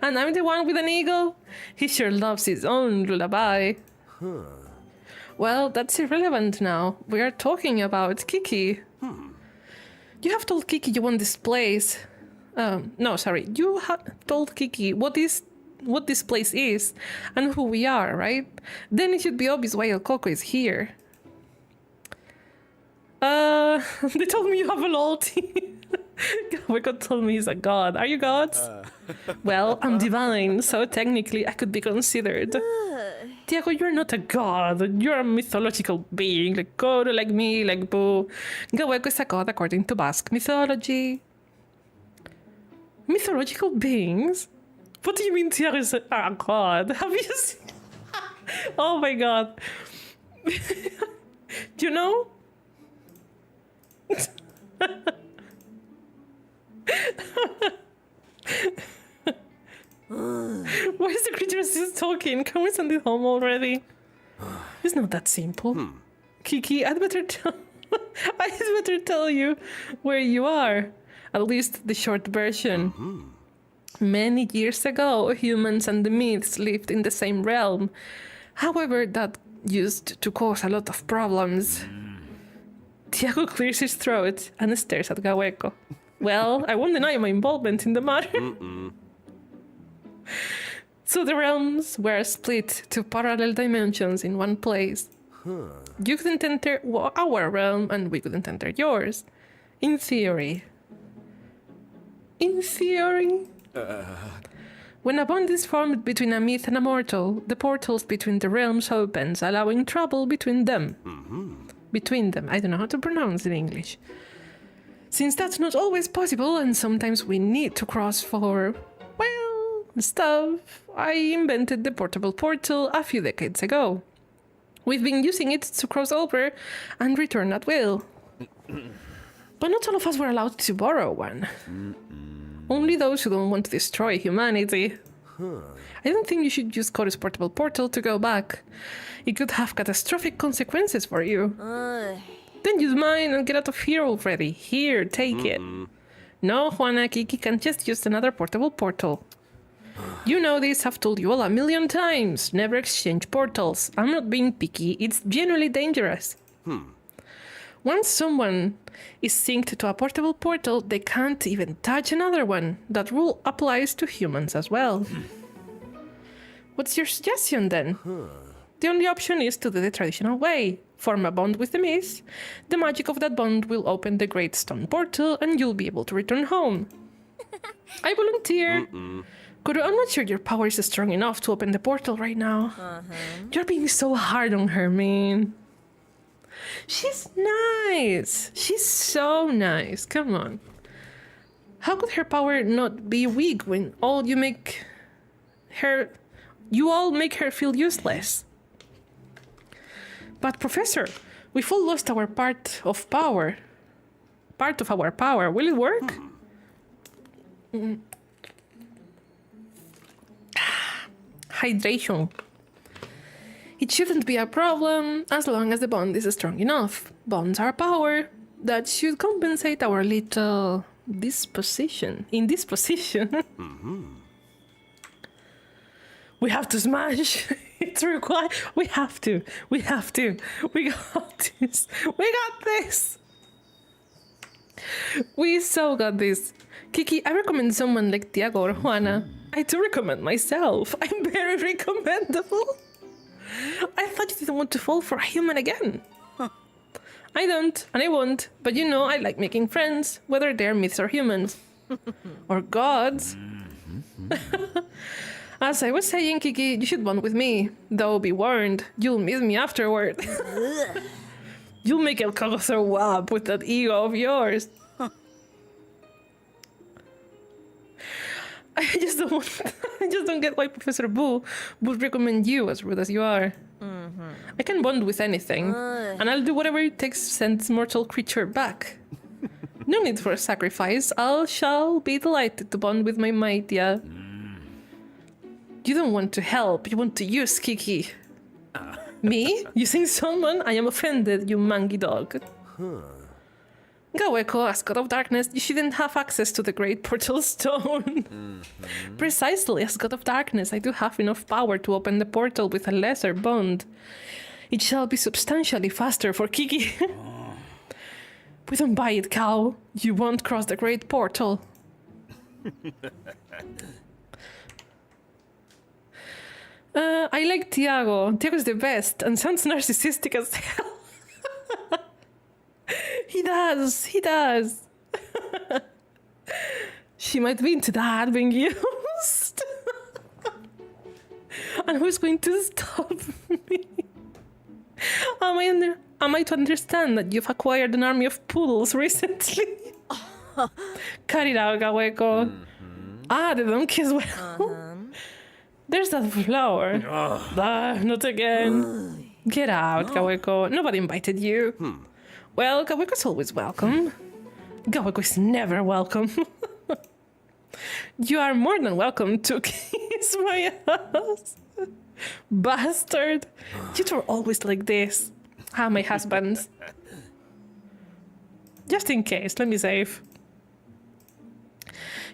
Speaker 1: And I'm the one with an eagle? He sure loves his own lullaby. Well, that's irrelevant now. We are talking about Kiki. You have told Kiki you want this place. No, sorry. You have told Kiki what this place is and who we are, right? Then it should be obvious why El Coco is here. They told me you have a loyalty. My god told me he's a god. Are you gods? Well, I'm divine, so technically I could be considered. Tiago, you're not a god. You're a mythological being, like Goro, like me, like Boo. Gaweko is a god according to Basque mythology. Mythological beings? What do you mean Tiago is a god? Have you seen? Oh my god. Do you know? Why is the creature still talking? Can we send it home already? It's not that simple. Kiki, I'd better tell you where you are. At least the short version. Many years ago, humans and the myths lived in the same realm. However, that used to cause a lot of problems. Tiago clears his throat and stares at Gaweko. Well, I won't deny my involvement in the matter. So the realms were split to parallel dimensions in one place. You couldn't enter our realm and we couldn't enter yours. In theory. In theory? When a bond is formed between a myth and a mortal, the portals between the realms opens, allowing travel between them. Between them. I don't know how to pronounce it in English. Since that's not always possible and sometimes we need to cross for, well, stuff, I invented the portable portal a few decades ago. We've been using it to cross over and return at will. But not all of us were allowed to borrow one. Only those who don't want to destroy humanity. I don't think you should use Core's portable portal to go back. It could have catastrophic consequences for you. Then use mine and get out of here already. Here, take it. No, Juana, Kiki can just use another portable portal. You know this, I've told you all 1,000,000 times. Never exchange portals. I'm not being picky, it's genuinely dangerous. Once someone is synced to a portable portal, they can't even touch another one. That rule applies to humans as well. What's your suggestion then? The only option is to do the traditional way. Form a bond with the myth. The magic of that bond will open the great stone portal and you'll be able to return home. I volunteer. Kuro, I'm not sure your power is strong enough to open the portal right now. You're being so hard on her, man. She's nice. She's so nice. Come on. How could her power not be weak when you all make her feel useless? But Professor, we've all lost our part of power. Part of our power. Will it work? Hydration. It shouldn't be a problem as long as the bond is strong enough. Bonds are power. That should compensate our little indisposition. We have to smash. It's required. We have to. We got this. We got this. We so got this. Kiki, I recommend someone like Tiago or Juana. I do recommend myself. I'm very recommendable. I thought you didn't want to fall for a human again. I don't, and I won't. But you know, I like making friends, whether they're myths or humans. Or gods. As I was saying, Kiki, you should bond with me. Though be warned, you'll miss me afterward. You'll make El Coco throw up with that ego of yours. I just don't get why Professor Boo would recommend you, as rude as you are. I can bond with anything, and I'll do whatever it takes to send this mortal creature back. No need for a sacrifice. I shall be delighted to bond with my Maitia. You don't want to help, you want to use Kiki. Me? Using someone? I am offended, you mangy dog. Gaweko, as God of Darkness, you shouldn't have access to the Great Portal Stone. Precisely, as God of Darkness, I do have enough power to open the portal with a lesser bond. It shall be substantially faster for Kiki. We don't buy it, cow. You won't cross the Great Portal. I like Tiago. Tiago's the best and sounds narcissistic as hell. He does. She might be into that being used. And who's going to stop me? Am I to understand that you've acquired an army of poodles recently? Cut it out, Gaweko. Ah, the donkey as well. There's that flower. Not again. Get out, Gaweko. Nobody invited you. Well, Gaweko's always welcome. Gaweko is never welcome. You are more than welcome to kiss my ass. Bastard. You two are always like this. Ah, my husband. Just in case, let me save.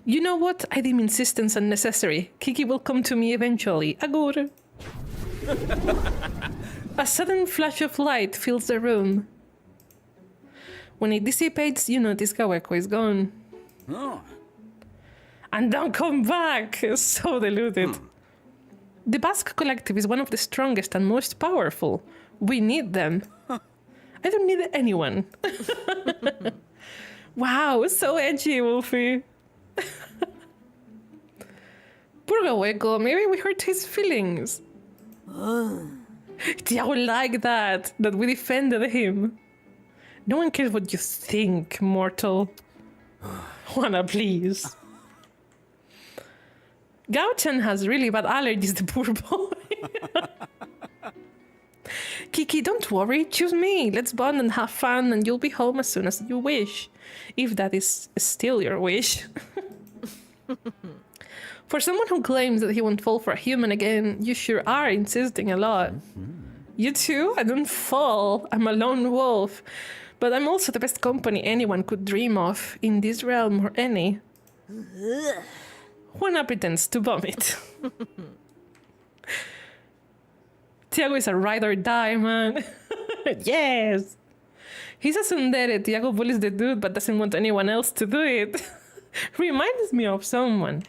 Speaker 1: You know what? I deem insistence unnecessary. Kiki will come to me eventually. Agur. A sudden flash of light fills the room. When it dissipates, you notice Gaweko is gone. And don't come back! So deluded. The Basque Collective is one of the strongest and most powerful. We need them. I don't need anyone. Wow, so edgy, Wolfie. Poor Gaweko, maybe we hurt his feelings. Tiago like that we defended him. No one cares what you think, mortal. Wanna please. Gao-chan has really bad allergies, the poor boy. Kiki, don't worry, choose me. Let's bond and have fun, and you'll be home as soon as you wish. If that is still your wish. For someone who claims that he won't fall for a human again, you sure are insisting a lot. You too? I don't fall. I'm a lone wolf. But I'm also the best company anyone could dream of, in this realm or any. Juana pretends to vomit. Tiago is a ride or die, man. Yes! He's a tsundere. Tiago bullies the dude but doesn't want anyone else to do it. Reminds me of someone.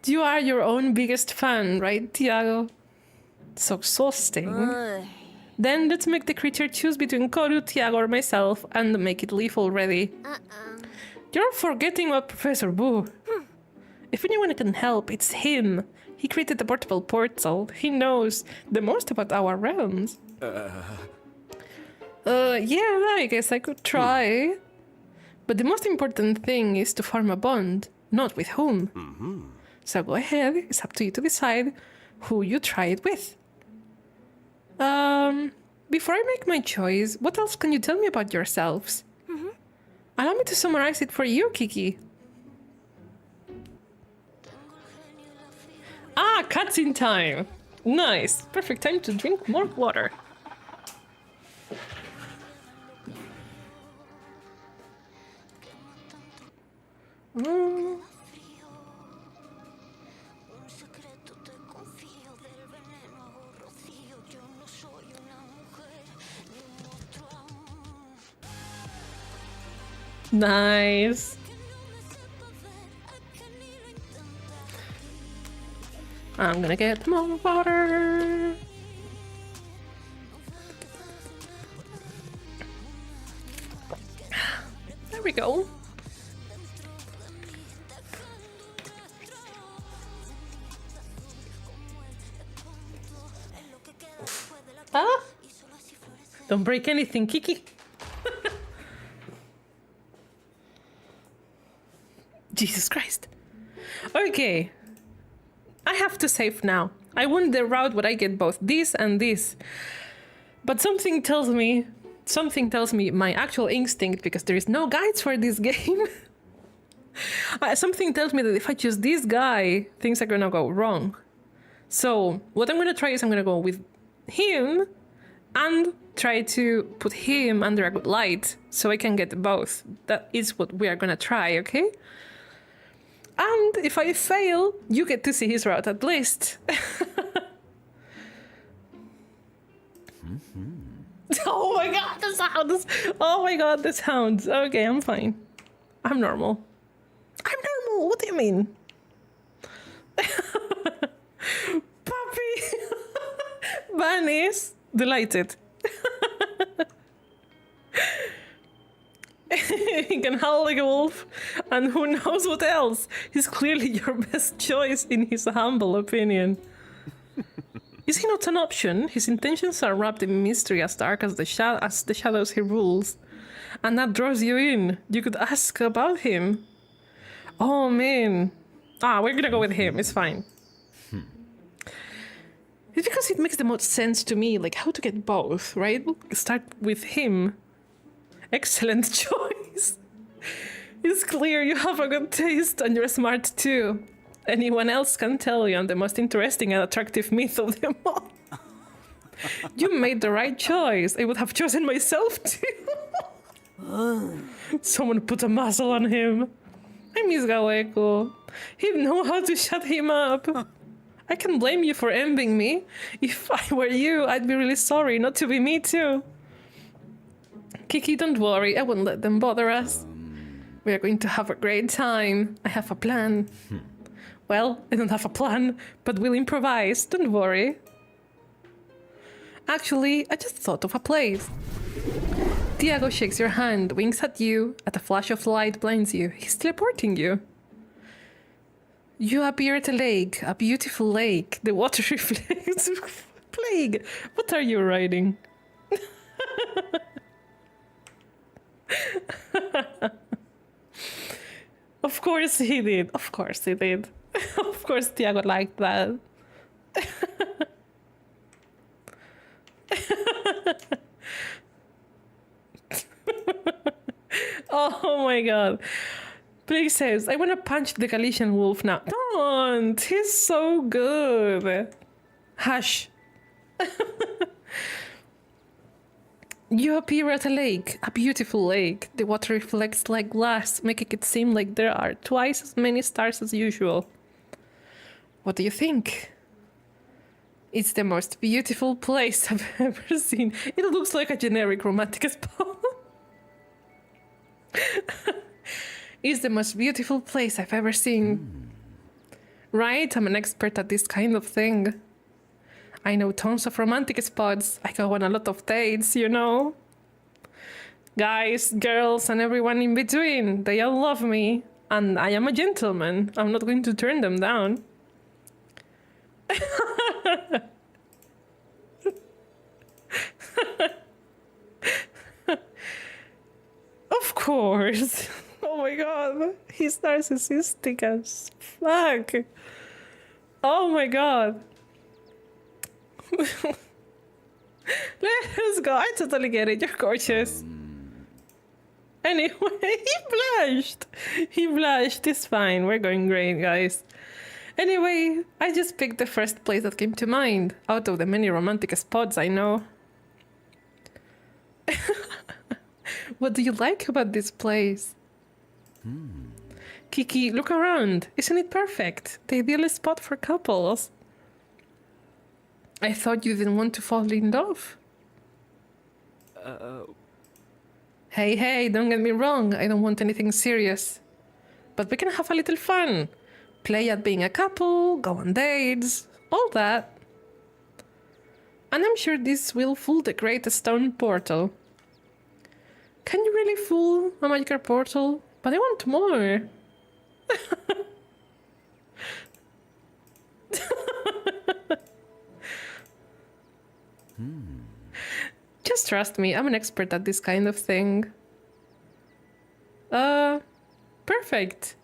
Speaker 1: You are your own biggest fan, right, Tiago? So exhausting. Then let's make the creature choose between Koru, Tiago, or myself and make it leave already. You're forgetting about Professor Boo. If anyone can help, it's him. He created the portable portal. He knows the most about our realms. Yeah, I guess I could try. But the most important thing is to form a bond, not with whom. So go ahead, it's up to you to decide who you try it with. Before I make my choice, what else can you tell me about yourselves? Allow me to summarize it for you, Kiki. Ah, cutscene time! Nice! Perfect time to drink more water. Nice. I'm gonna get more water. There we go. Ah! Don't break anything, Kiki. Jesus Christ. Okay. I have to save now. I want the route where I get both this and this. But something tells me my actual instinct, because there is no guides for this game. Something tells me that if I choose this guy, things are gonna go wrong. So what I'm gonna try is I'm gonna go with him and try to put him under a good light so I can get both. That is what we are gonna try, okay? And if I fail, you get to see his route at least. Oh my god, the sounds! Oh my god, the sounds. Okay, I'm fine. I'm normal. I'm normal, what do you mean? Puppy! Bunnies! Delighted. He can howl like a wolf, and who knows what else. He's clearly your best choice in his humble opinion. Is he not an option? His intentions are wrapped in mystery as dark as the shadows he rules. And that draws you in. You could ask about him. Oh, man. We're gonna go with him. It's fine. It's because it makes the most sense to me, like how to get both, right? We'll start with him. Excellent choice. It's clear you have a good taste and you're smart too. Anyone else can tell you I'm the most interesting and attractive myth of them all. You made the right choice. I would have chosen myself too. Someone put a muzzle on him. I miss Galeko. He'd know how to shut him up. I can blame you for envying me. If I were you, I'd be really sorry not to be me too. Kiki, don't worry. I won't let them bother us. We are going to have a great time. I have a plan. Well, I don't have a plan, but we'll improvise. Don't worry. Actually, I just thought of a place. Tiago shakes your hand, winks at you. At a flash of light blinds you. He's teleporting you. You appear at a lake, a beautiful lake. The water reflects. Plague, what are you writing? Of course he did. Of course he did. Of course Tiago liked that. Oh my god. Plague says, I want to punch the Galician wolf now. Don't! He's so good. Hush. You appear at a lake, a beautiful lake. The water reflects like glass, making it seem like there are twice as many stars as usual. What do you think? It's the most beautiful place I've ever seen. It looks like a generic romantic spot. It's the most beautiful place I've ever seen. Right? I'm an expert at this kind of thing. I know tons of romantic spots. I go on a lot of dates, you know. Guys, girls, and everyone in between. They all love me. And I am a gentleman. I'm not going to turn them down. Of course. Oh my god. He's narcissistic as fuck. Oh my god. Let's go. I totally get it. You're gorgeous. Anyway, he blushed. He blushed. It's fine. We're going great, guys. Anyway, I just picked the first place that came to mind out of the many romantic spots I know. What do you like about this place? Kiki, look around. Isn't it perfect? The ideal spot for couples. I thought you didn't want to fall in love. Hey, don't get me wrong. I don't want anything serious. But we can have a little fun. Play at being a couple, go on dates, all that. And I'm sure this will fool the great stone portal. Can you really fool a magical portal? But I want more. Just trust me, I'm an expert at this kind of thing. Perfect.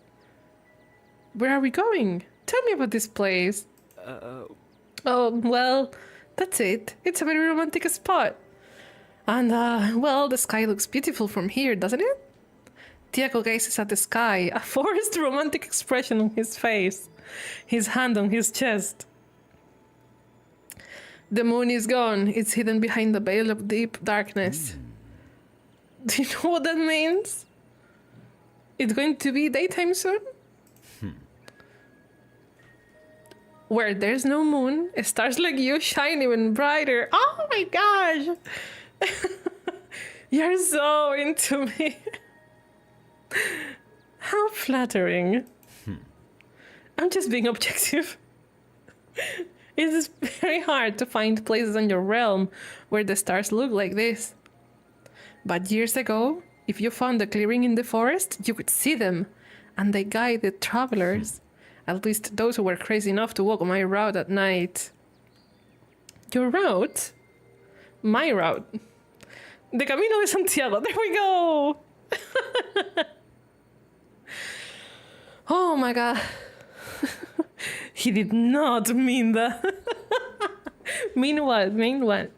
Speaker 1: Where are we going? Tell me about this place. Oh, well, that's it. It's a very romantic spot. And, well, the sky looks beautiful from here, doesn't it? Tiago gazes at the sky, a forced romantic expression on his face, his hand on his chest. The moon is gone. It's hidden behind a veil of deep darkness. Do you know what that means? It's going to be daytime soon? Where there's no moon, stars like you shine even brighter. Oh my gosh! You're so into me. How flattering. I'm just being objective. It is very hard to find places in your realm where the stars look like this. But years ago, If you found a clearing in the forest, you could see them, and they guided travelers, at least those who were crazy enough to walk my route at night. Your route? My route. The Camino de Santiago. There we go! Oh my god. He did not mean that. Mean what? Mean what?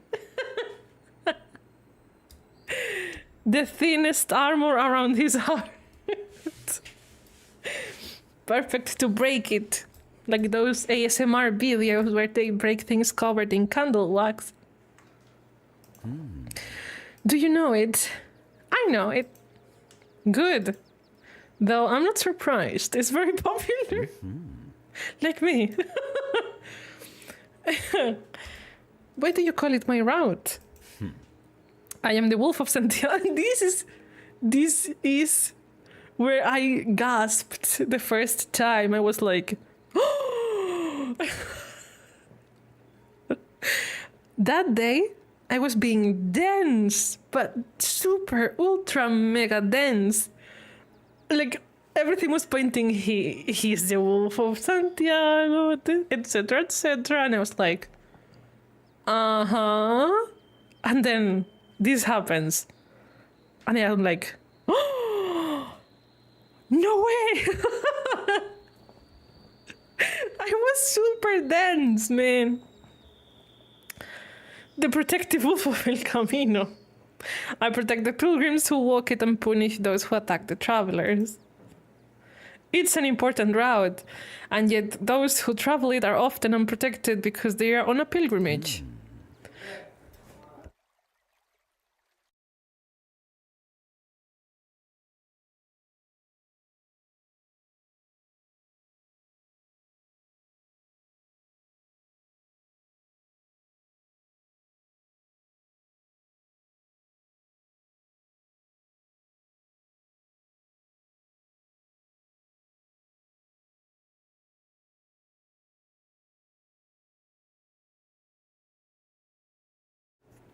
Speaker 1: The thinnest armor around his heart. Perfect to break it. Like those ASMR videos where they break things covered in candle wax. Do you know it? I know it. Good. Though I'm not surprised. It's very popular. Like me. Why do you call it my route? I am the Wolf of Santiago. This is where I gasped the first time. I was like, that day I was being dense, but super ultra mega dense. Like everything was pointing he's the Wolf of Santiago, etc., etc. And I was like, and then this happens. And I'm like, oh, no way! I was super dense, man. The protective wolf of El Camino. I protect the pilgrims who walk it and punish those who attack the travelers. It's an important route, and yet those who travel it are often unprotected because they are on a pilgrimage.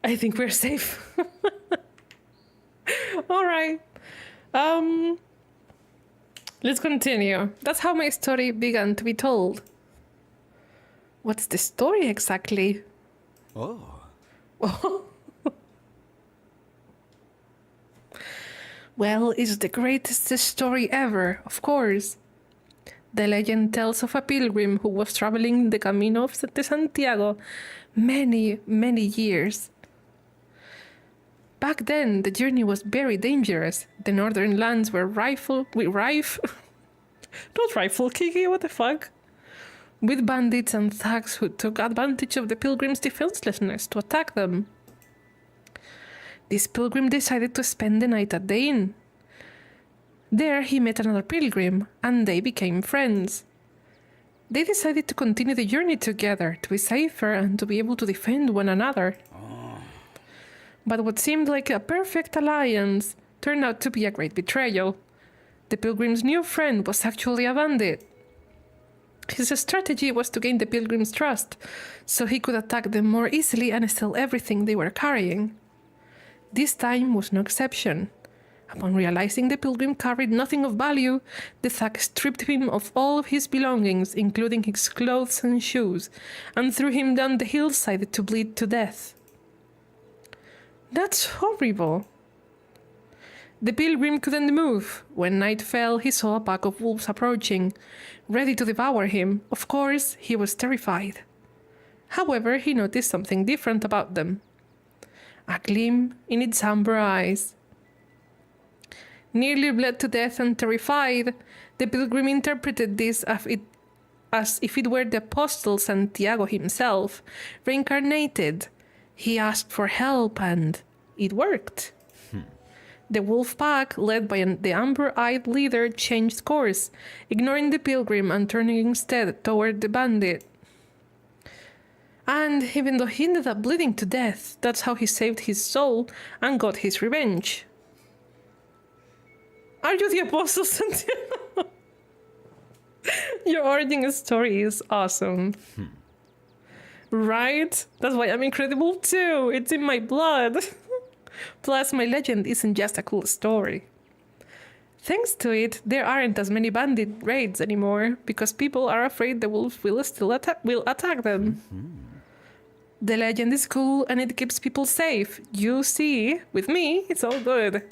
Speaker 1: I think we're safe. All right. Let's continue. That's how my story began to be told. What's the story exactly?
Speaker 2: Oh.
Speaker 1: Well, it's the greatest story ever, of course. The legend tells of a pilgrim who was traveling the Camino de Santiago many, many years. Back then, the journey was very dangerous. The northern lands were Kiki, what the fuck? With bandits and thugs who took advantage of the pilgrims' defenselessness to attack them. This pilgrim decided to spend the night at the inn. There he met another pilgrim, and they became friends. They decided to continue the journey together to be safer and to be able to defend one another. But what seemed like a perfect alliance turned out to be a great betrayal. The pilgrim's new friend was actually a bandit. His strategy was to gain the pilgrim's trust, so he could attack them more easily and steal everything they were carrying. This time was no exception. Upon realizing the pilgrim carried nothing of value, the thug stripped him of all of his belongings, including his clothes and shoes, and threw him down the hillside to bleed to death. That's horrible. The pilgrim couldn't move. When night fell, he saw a pack of wolves approaching, ready to devour him. Of course, he was terrified. However, he noticed something different about them. A gleam in its amber eyes. Nearly bled to death and terrified, the pilgrim interpreted this as if it were the apostle Santiago himself, reincarnated. He asked for help, and it worked. The wolf pack, led by the amber-eyed leader, changed course, ignoring the pilgrim and turning instead toward the bandit. And even though he ended up bleeding to death, that's how he saved his soul and got his revenge. Are you the apostle Santiago? Your origin story is awesome. Right? That's why I'm incredible too. It's in my blood. Plus, my legend isn't just a cool story. Thanks to it, there aren't as many bandit raids anymore because people are afraid the wolf will attack them. The legend is cool and it keeps people safe. You see, with me, it's all good.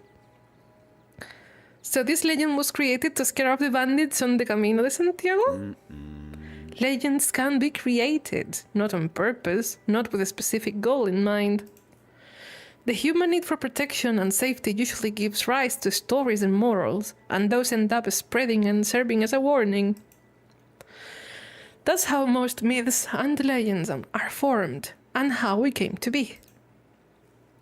Speaker 1: So this legend was created to scare off the bandits on the Camino de Santiago? Legends can be created, not on purpose, not with a specific goal in mind. The human need for protection and safety usually gives rise to stories and morals, and those end up spreading and serving as a warning. That's how most myths and legends are formed, and how we came to be.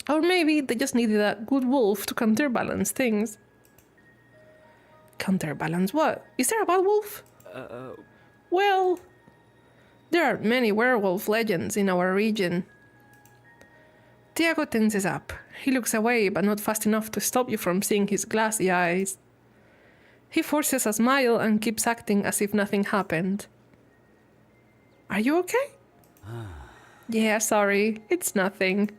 Speaker 1: Or maybe they just needed a good wolf to counterbalance things. Counterbalance what? Is there a bad wolf? Well, there are many werewolf legends in our region. Tiago tenses up. He looks away, but not fast enough to stop you from seeing his glassy eyes. He forces a smile and keeps acting as if nothing happened. Are you okay? Yeah, sorry. It's nothing.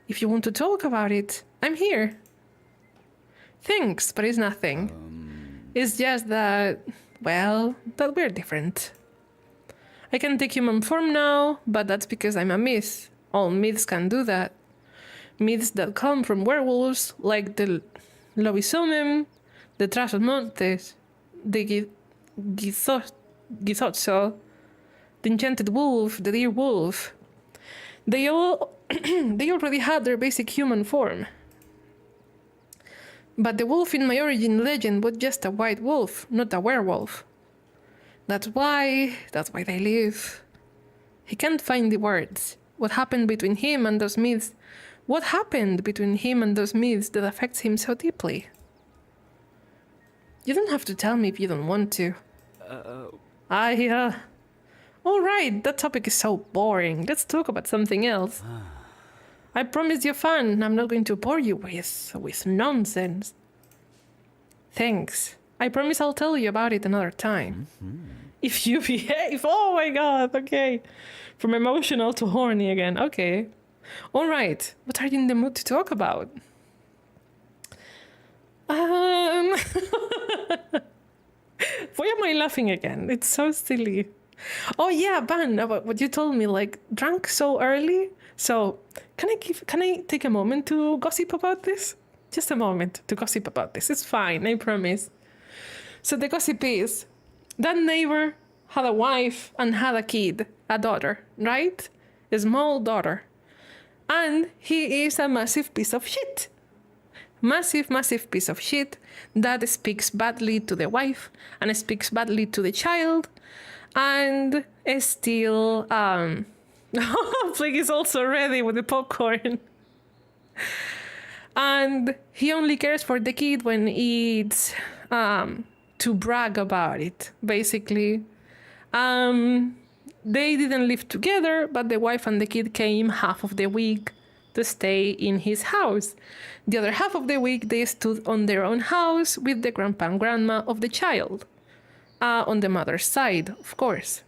Speaker 1: If you want to talk about it, I'm here. Thanks, but it's nothing. It's just that, well, that we're different. I can take human form now, but that's because I'm a myth. All myths can do that. Myths that come from werewolves, like the lobisomem, the Trasmontes, the Gizotso, the enchanted wolf, the deer wolf. They already had their basic human form. But the wolf in my origin legend was just a white wolf, not a werewolf. That's why they live. He can't find the words. What happened between him and those myths? What happened between him and those myths that affects him so deeply? You don't have to tell me if you don't want to. All right, that topic is so boring. Let's talk about something else. I promised you fun. I'm not going to bore you with nonsense. Thanks. I promise I'll tell you about it another time. If you behave. Oh my god, okay. From emotional to horny again. Okay. All right. What are you in the mood to talk about? Why am I laughing again? It's so silly. Oh yeah, Ban, about what you told me, like, drunk so early. So, can I take a moment to gossip about this? Just a moment to gossip about this. It's fine, I promise. So the gossip is, that neighbor had a wife and had a kid, a daughter, right? A small daughter. And he is a massive piece of shit. Massive piece of shit that speaks badly to the wife and speaks badly to the child and is still Flake is also ready with the popcorn. And he only cares for the kid when it's to brag about it, basically. They didn't live together, but the wife and the kid came half of the week to stay in his house. The other half of the week, they stood on their own house with the grandpa and grandma of the child. On the mother's side, of course.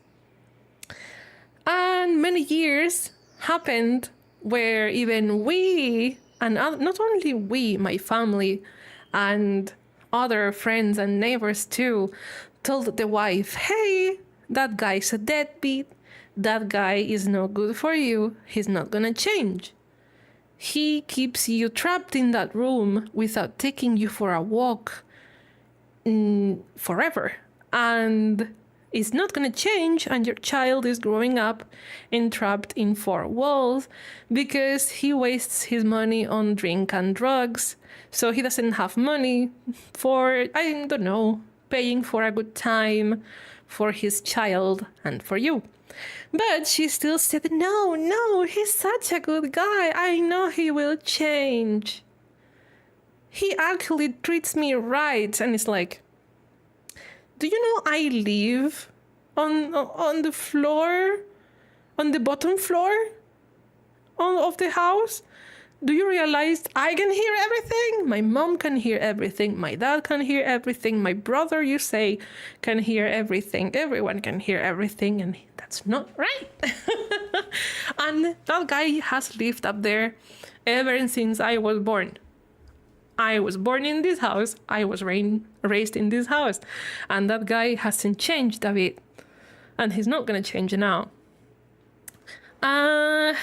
Speaker 1: And many years happened where even we, and not only we, my family, and other friends and neighbors too, told the wife, hey, that guy's a deadbeat. That guy is no good for you. He's not gonna change. He keeps you trapped in that room without taking you for a walk forever. And it's not going to change, and your child is growing up entrapped in four walls because he wastes his money on drink and drugs, so he doesn't have money for, I don't know, paying for a good time for his child and for you. But she still said, no, he's such a good guy. I know he will change. He actually treats me right. And it's like, do you know I live on the floor, on the bottom floor of the house? Do you realize I can hear everything? My mom can hear everything. My dad can hear everything. My brother, you say, can hear everything. Everyone can hear everything. And That's not right. And that guy has lived up there ever since I was born. I was born in this house. I was raised in this house. And that guy hasn't changed a bit. And he's not going to change now. I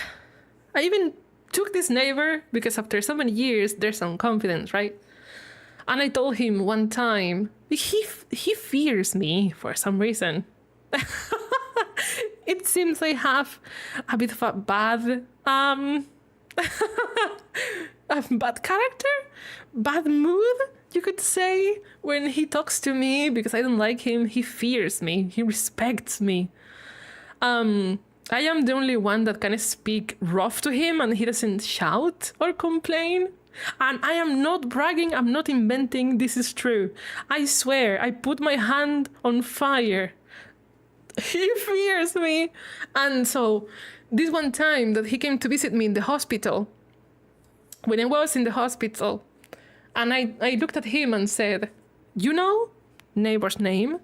Speaker 1: even took this neighbor because after so many years, there's some confidence, right? And I told him one time, he fears me for some reason. It seems I have a bit of a bad character, bad mood, you could say, when he talks to me because I don't like him. He fears me. He respects me. I am the only one that can speak rough to him and he doesn't shout or complain. And I am not bragging, I'm not inventing, this is true. I swear, I put my hand on fire. He fears me. And so, this one time that he came to visit me in the hospital, when I was in the hospital, and I looked at him and said, you know, neighbor's name,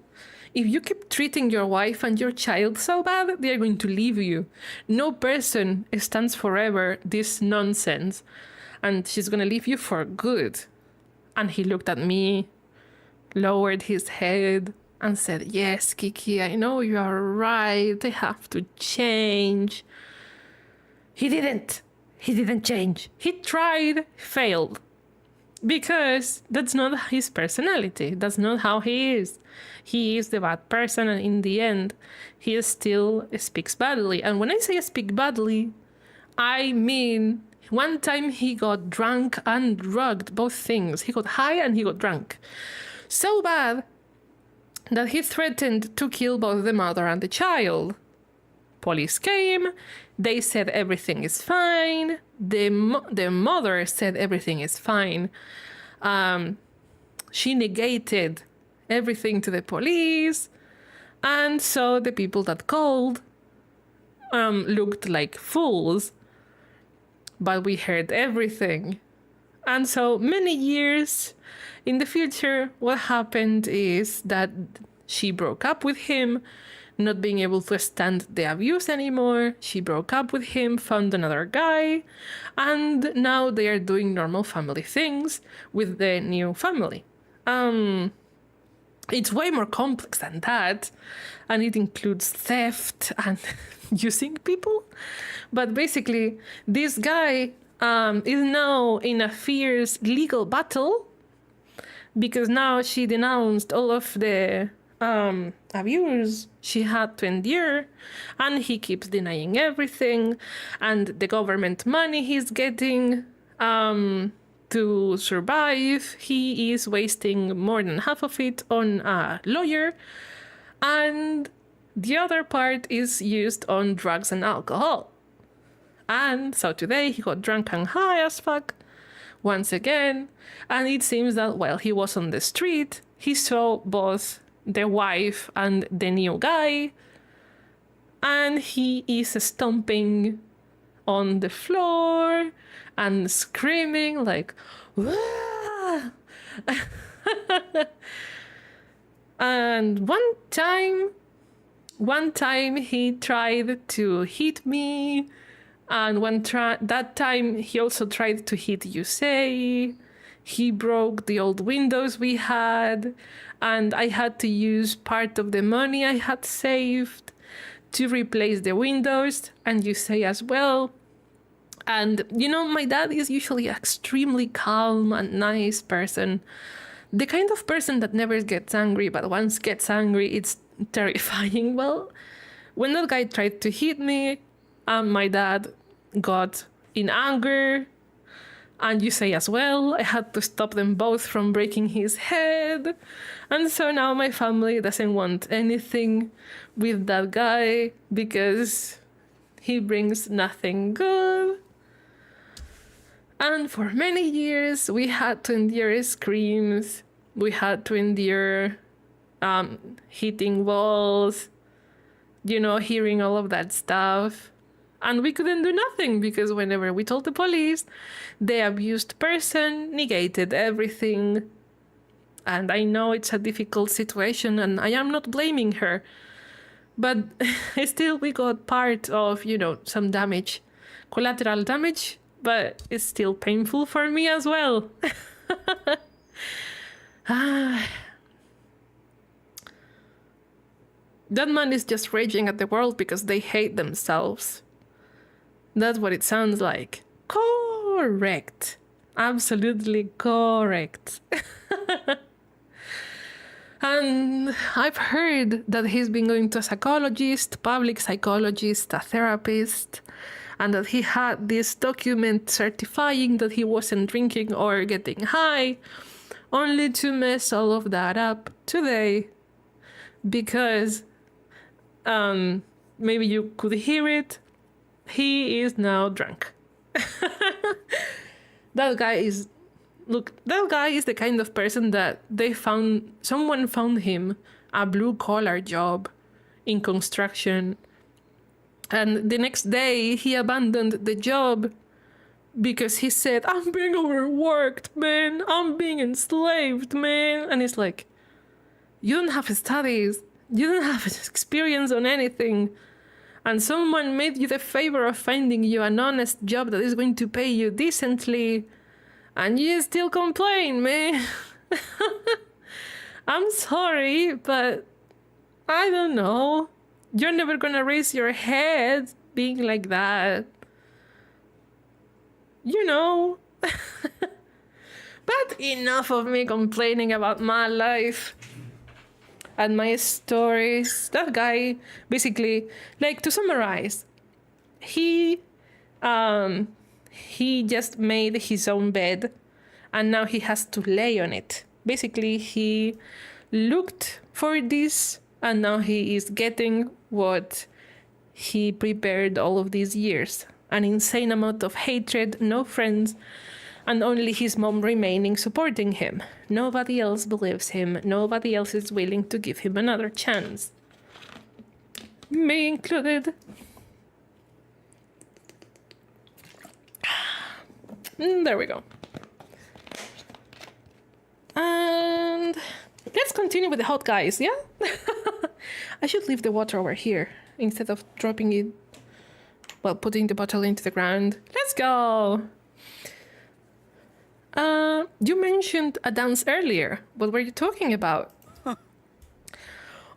Speaker 1: if you keep treating your wife and your child so bad, they are going to leave you. No person stands forever this nonsense. And she's going to leave you for good. And he looked at me, lowered his head, and said, yes, Kiki, I know you are right. They have to change. He didn't. He didn't change. He tried, failed. Because that's not his personality. That's not how he is. He is the bad person, and in the end, he still speaks badly. And when I say speak badly, I mean one time he got drunk and drugged, both things. He got high and he got drunk. So bad that he threatened to kill both the mother and the child. Police came. They said everything is fine. The mother said everything is fine. She negated everything to the police. And so the people that called looked like fools. But we heard everything. And so many years in the future, what happened is that she broke up with him, not being able to stand the abuse anymore. She broke up with him, found another guy, and now they are doing normal family things with the new family. It's way more complex than that, and it includes theft and using people. But basically, this guy is now in a fierce legal battle because now she denounced all of the abuse she had to endure, and he keeps denying everything, and the government money he's getting to survive, he is wasting more than half of it on a lawyer, and the other part is used on drugs and alcohol. And so today he got drunk and high as fuck once again, and it seems that while he was on the street, he saw both the wife and the new guy, and he is stomping on the floor and screaming like, "Wah!" And one time he tried to hit me, and that time he also tried to hit Yusei. He broke the old windows we had, and I had to use part of the money I had saved to replace the windows, and Yusei as well. And, you know, my dad is usually an extremely calm and nice person. The kind of person that never gets angry, but once gets angry, it's terrifying. Well, when that guy tried to hit me, my dad got in anger, and Yusei as well. I had to stop them both from breaking his head. And so now my family doesn't want anything with that guy because he brings nothing good. And for many years, we had to endure screams. We had to endure hitting walls, you know, hearing all of that stuff. And we couldn't do nothing because whenever we told the police, the abused person negated everything. And I know it's a difficult situation and I am not blaming her. But still, we got part of, some damage, collateral damage, but it's still painful for me as well. That man is just raging at the world because they hate themselves. That's what it sounds like. Correct. Absolutely correct. And I've heard that he's been going to a psychologist, public psychologist, a therapist, and that he had this document certifying that he wasn't drinking or getting high, only to mess all of that up today. Because, maybe you could hear it, he is now drunk. That guy is the kind of person that someone found him a blue collar job in construction. And the next day he abandoned the job because he said, I'm being overworked, man. I'm being enslaved, man. And it's like, you don't have studies. You don't have experience on anything. And someone made you the favor of finding you an honest job that is going to pay you decently. And you still complain, man. I'm sorry, but I don't know. You're never gonna raise your head being like that. But enough of me complaining about my life and my stories. That guy, basically, like, to summarize, he just made his own bed and now he has to lay on it. Basically, he looked for this and now he is getting what he prepared all of these years. An insane amount of hatred, no friends, and only his mom remaining supporting him. Nobody else believes him. Nobody else is willing to give him another chance. Me included. There we go. And let's continue with the hot guys, yeah? I should leave the water over here instead of dropping it, putting the bottle into the ground. Let's go! You mentioned a dance earlier. What were you talking about?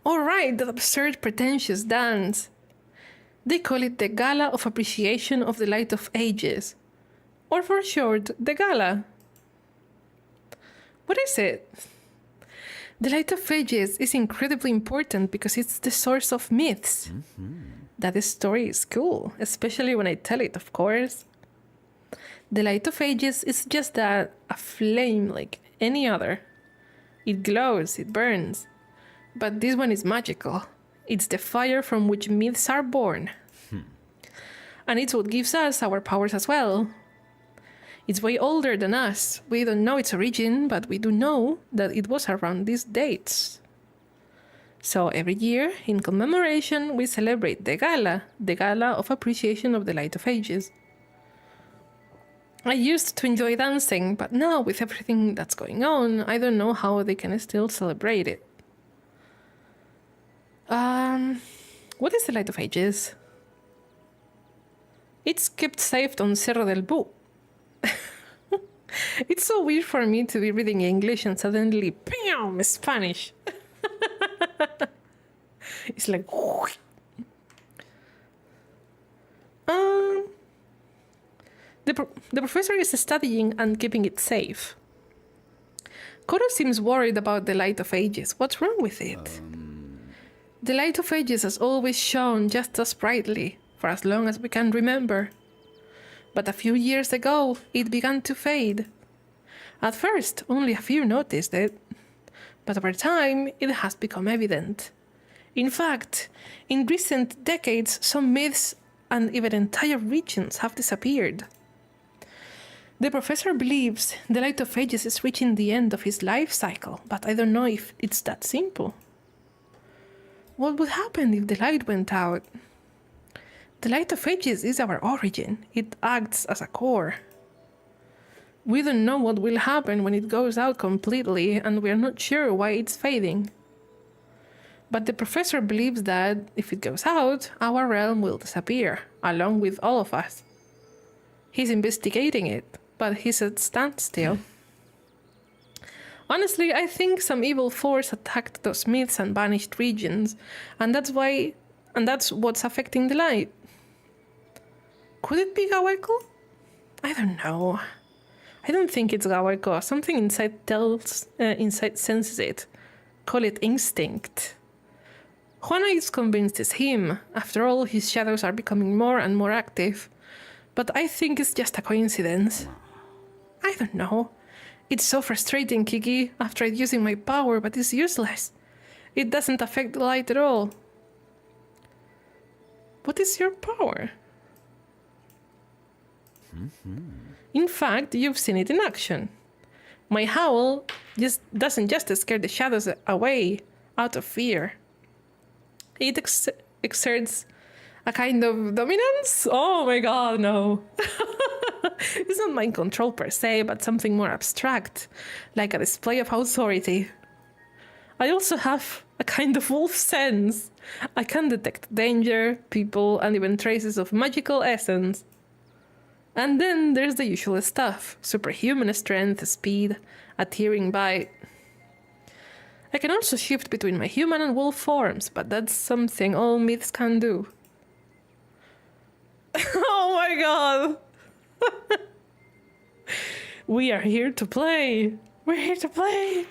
Speaker 1: All right, that absurd, pretentious dance. They call it the Gala of Appreciation of the Light of Ages. Or for short, the Gala. What is it? The Light of Ages is incredibly important because it's the source of myths. That story is cool, especially when I tell it, of course. The Light of Ages is just a flame like any other. It glows, it burns. But this one is magical. It's the fire from which myths are born. And it's what gives us our powers as well. It's way older than us. We don't know its origin, but we do know that it was around these dates. So every year, in commemoration, we celebrate the Gala of Appreciation of the Light of Ages. I used to enjoy dancing, but now with everything that's going on, I don't know how they can still celebrate it. What is the Light of Ages? It's kept saved on Cerro del Bu. It's so weird for me to be reading English and suddenly, bam, Spanish. It's like... The professor is studying and keeping it safe. Koro seems worried about the Light of Ages. What's wrong with it? The Light of Ages has always shone just as brightly, for as long as we can remember. But a few years ago, it began to fade. At first, only a few noticed it. But over time, it has become evident. In fact, in recent decades, some myths and even entire regions have disappeared. The professor believes the Light of Ages is reaching the end of his life cycle, but I don't know if it's that simple. What would happen if the light went out? The Light of Ages is our origin. It acts as a core. We don't know what will happen when it goes out completely, and we're not sure why it's fading. But the professor believes that if it goes out, our realm will disappear, along with all of us. He's investigating it, but he's at standstill. Honestly, I think some evil force attacked those myths and vanished regions, and that's what's affecting the light. Could it be Gaweko? I don't know. I don't think it's Gaweko. Something inside senses it. Call it instinct. Juana is convinced it's him. After all, his shadows are becoming more and more active. But I think it's just a coincidence. I don't know. It's so frustrating, Kiki. I've tried using my power, but it's useless. It doesn't affect the light at all. What is your power? In fact, you've seen it in action. My howl doesn't just scare the shadows away out of fear. It exerts a kind of dominance? Oh my god, no. It's not mind control per se, but something more abstract, like a display of authority. I also have a kind of wolf sense. I can detect danger, people, and even traces of magical essence. And then there's the usual stuff: superhuman strength, speed, a tearing bite. I can also shift between my human and wolf forms, but that's something all myths can do. Oh my god! We are here to play! We're here to play!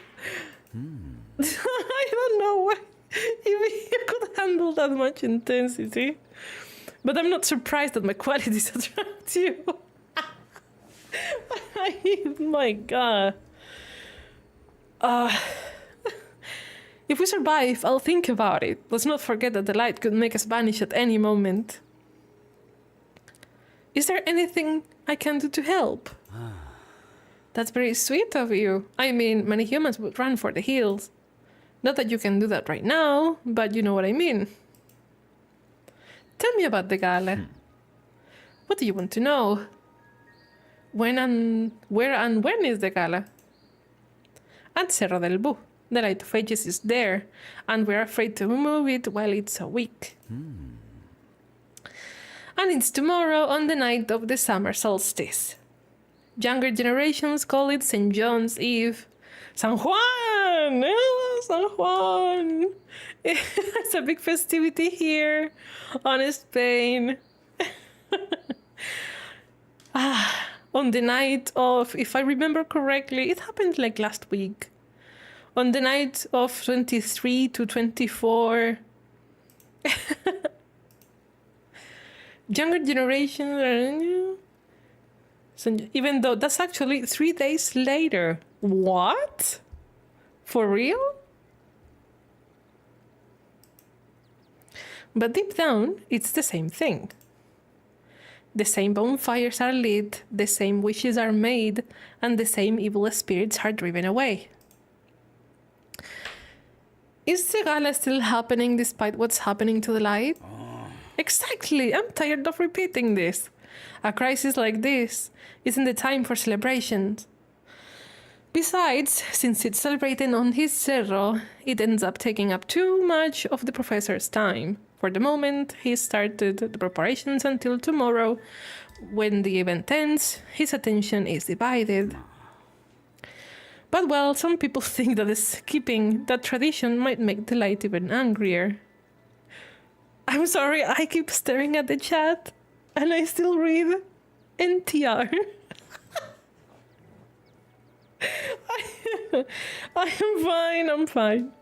Speaker 1: I don't know why you could handle that much intensity. But I'm not surprised that my qualities attract you. My god. If we survive, I'll think about it. Let's not forget that the light could make us vanish at any moment. Is there anything I can do to help? That's very sweet of you. I mean, many humans would run for the hills. Not that you can do that right now, but you know what I mean. Tell me about the gala. What do you want to know? Where and when is the gala? At Cerro del Bu. The Light of Ages is there, and we're afraid to move it while it's so weak. And it's tomorrow on the night of the summer solstice. Younger generations call it St. John's Eve. San Juan! San Juan! It's a big festivity here on Spain. On the night of, if I remember correctly, it happened like last week. On the night of 23 to 24. Younger generation, so even though that's actually 3 days later. What? For real? But deep down, it's the same thing. The same bonfires are lit, the same wishes are made, and the same evil spirits are driven away. Is the gala still happening despite what's happening to the light? Exactly, I'm tired of repeating this. A crisis like this isn't the time for celebrations. Besides, since it's celebrating on his cerro, it ends up taking up too much of the professor's time. For the moment, he started the preparations until tomorrow. When the event ends, his attention is divided. But well, some people think that skipping that tradition might make the light even angrier. I'm sorry, I keep staring at the chat, and I still read NTR. I'm fine.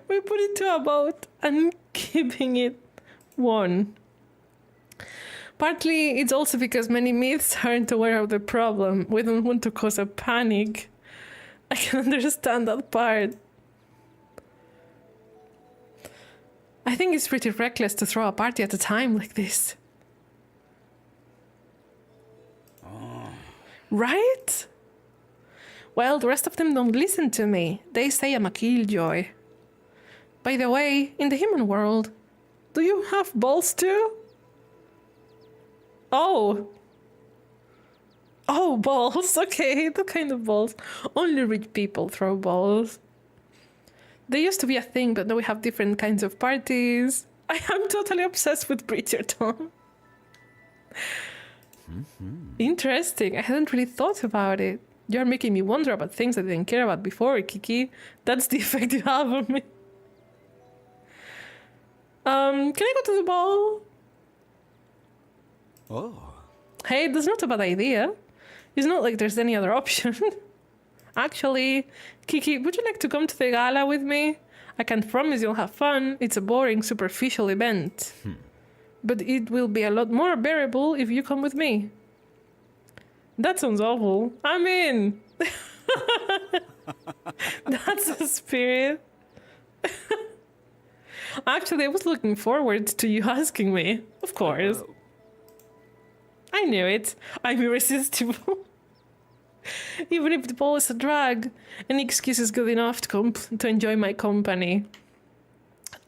Speaker 1: We put it to a vote and keeping it 1. Partly, it's also because many myths aren't aware of the problem. We don't want to cause a panic. I can understand that part. I think it's pretty reckless to throw a party at a time like this. Right? Well, the rest of them don't listen to me. They say I'm a killjoy. By the way, in the human world, do you have balls too? Oh. Oh, balls. Okay, the kind of balls. Only rich people throw balls. They used to be a thing, but now we have different kinds of parties. I am totally obsessed with Bridgerton. Interesting. I hadn't really thought about it. You're making me wonder about things I didn't care about before, Kiki. That's the effect you have on me. Can I go to the ball?
Speaker 2: Oh.
Speaker 1: Hey, that's not a bad idea. It's not like there's any other option. Actually, Kiki, would you like to come to the gala with me? I can't promise you'll have fun. It's a boring, superficial event. But it will be a lot more bearable if you come with me. That sounds awful. I'm in. That's the spirit. Actually, I was looking forward to you asking me. Of course. I knew it. I'm irresistible. Even if the ball is a drag, any excuse is good enough to enjoy my company.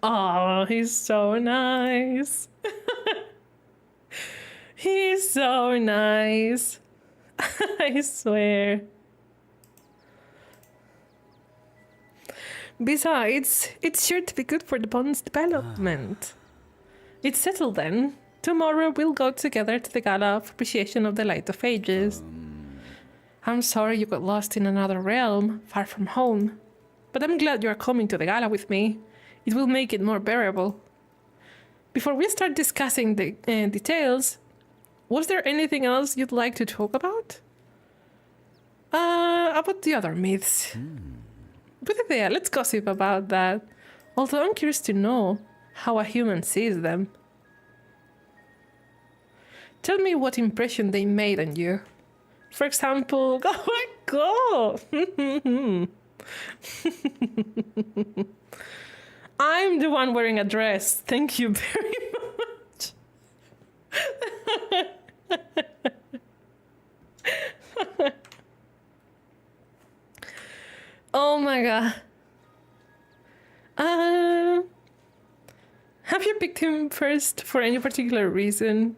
Speaker 1: Oh, he's so nice. He's so nice. I swear. Besides, it's sure to be good for the bond's development. It's settled then. Tomorrow we'll go together to the gala for appreciation of the light of ages. I'm sorry you got lost in another realm, far from home. But I'm glad you are coming to the gala with me. It will make it more bearable. Before we start discussing the details, was there anything else you'd like to talk about? About the other myths. But yeah, let's gossip about that. Although I'm curious to know how a human sees them. Tell me what impression they made on you. For example, oh my god! I'm the one wearing a dress. Thank you very much. Oh my god. Have you picked him first for any particular reason?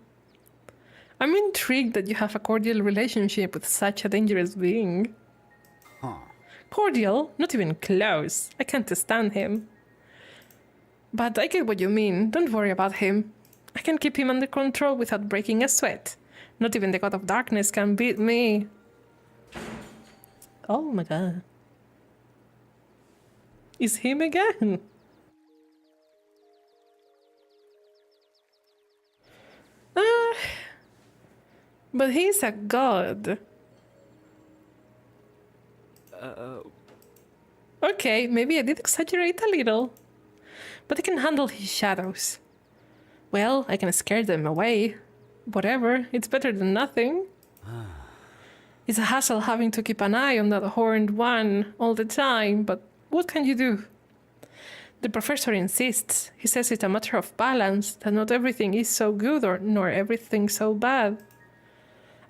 Speaker 1: I'm intrigued that you have a cordial relationship with such a dangerous being. Cordial? Not even close. I can't stand him. But I get what you mean. Don't worry about him. I can keep him under control without breaking a sweat. Not even the God of Darkness can beat me. Oh my god. Is him again? But he's a god. Okay, maybe I did exaggerate a little. But I can handle his shadows. Well, I can scare them away. Whatever, it's better than nothing. It's a hassle having to keep an eye on that horned one all the time, but what can you do? The professor insists. He says it's a matter of balance, that not everything is so good nor everything so bad.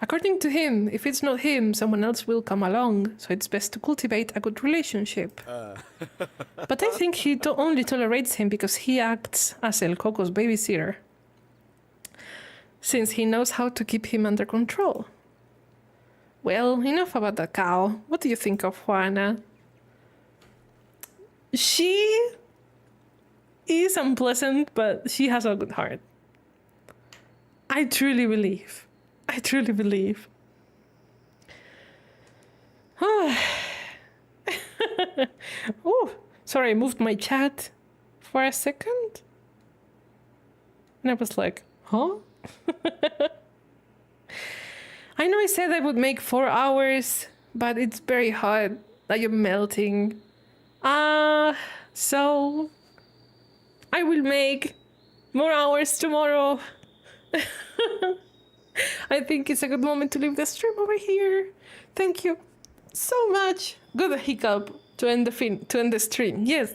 Speaker 1: According to him, if it's not him, someone else will come along, so it's best to cultivate a good relationship. But I think he only tolerates him because he acts as El Coco's babysitter, since he knows how to keep him under control. Well, enough about the cow. What do you think of Juana? She is unpleasant, but she has a good heart. I truly believe. I truly believe. Oh, sorry, I moved my chat for a second. And I was like, huh? I know I said I would make 4 hours, but it's very hot. I am melting. So I will make more hours tomorrow. I think it's a good moment to leave the stream over here. Thank you so much. Good hiccup to end the stream. Yes.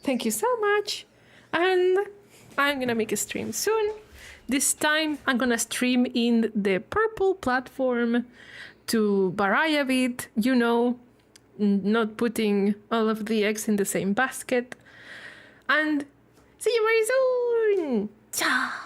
Speaker 1: Thank you so much. And I'm gonna make a stream soon. This time I'm gonna stream in the purple platform to vary a bit, you know, not putting all of the eggs in the same basket. And see you very soon. Ciao.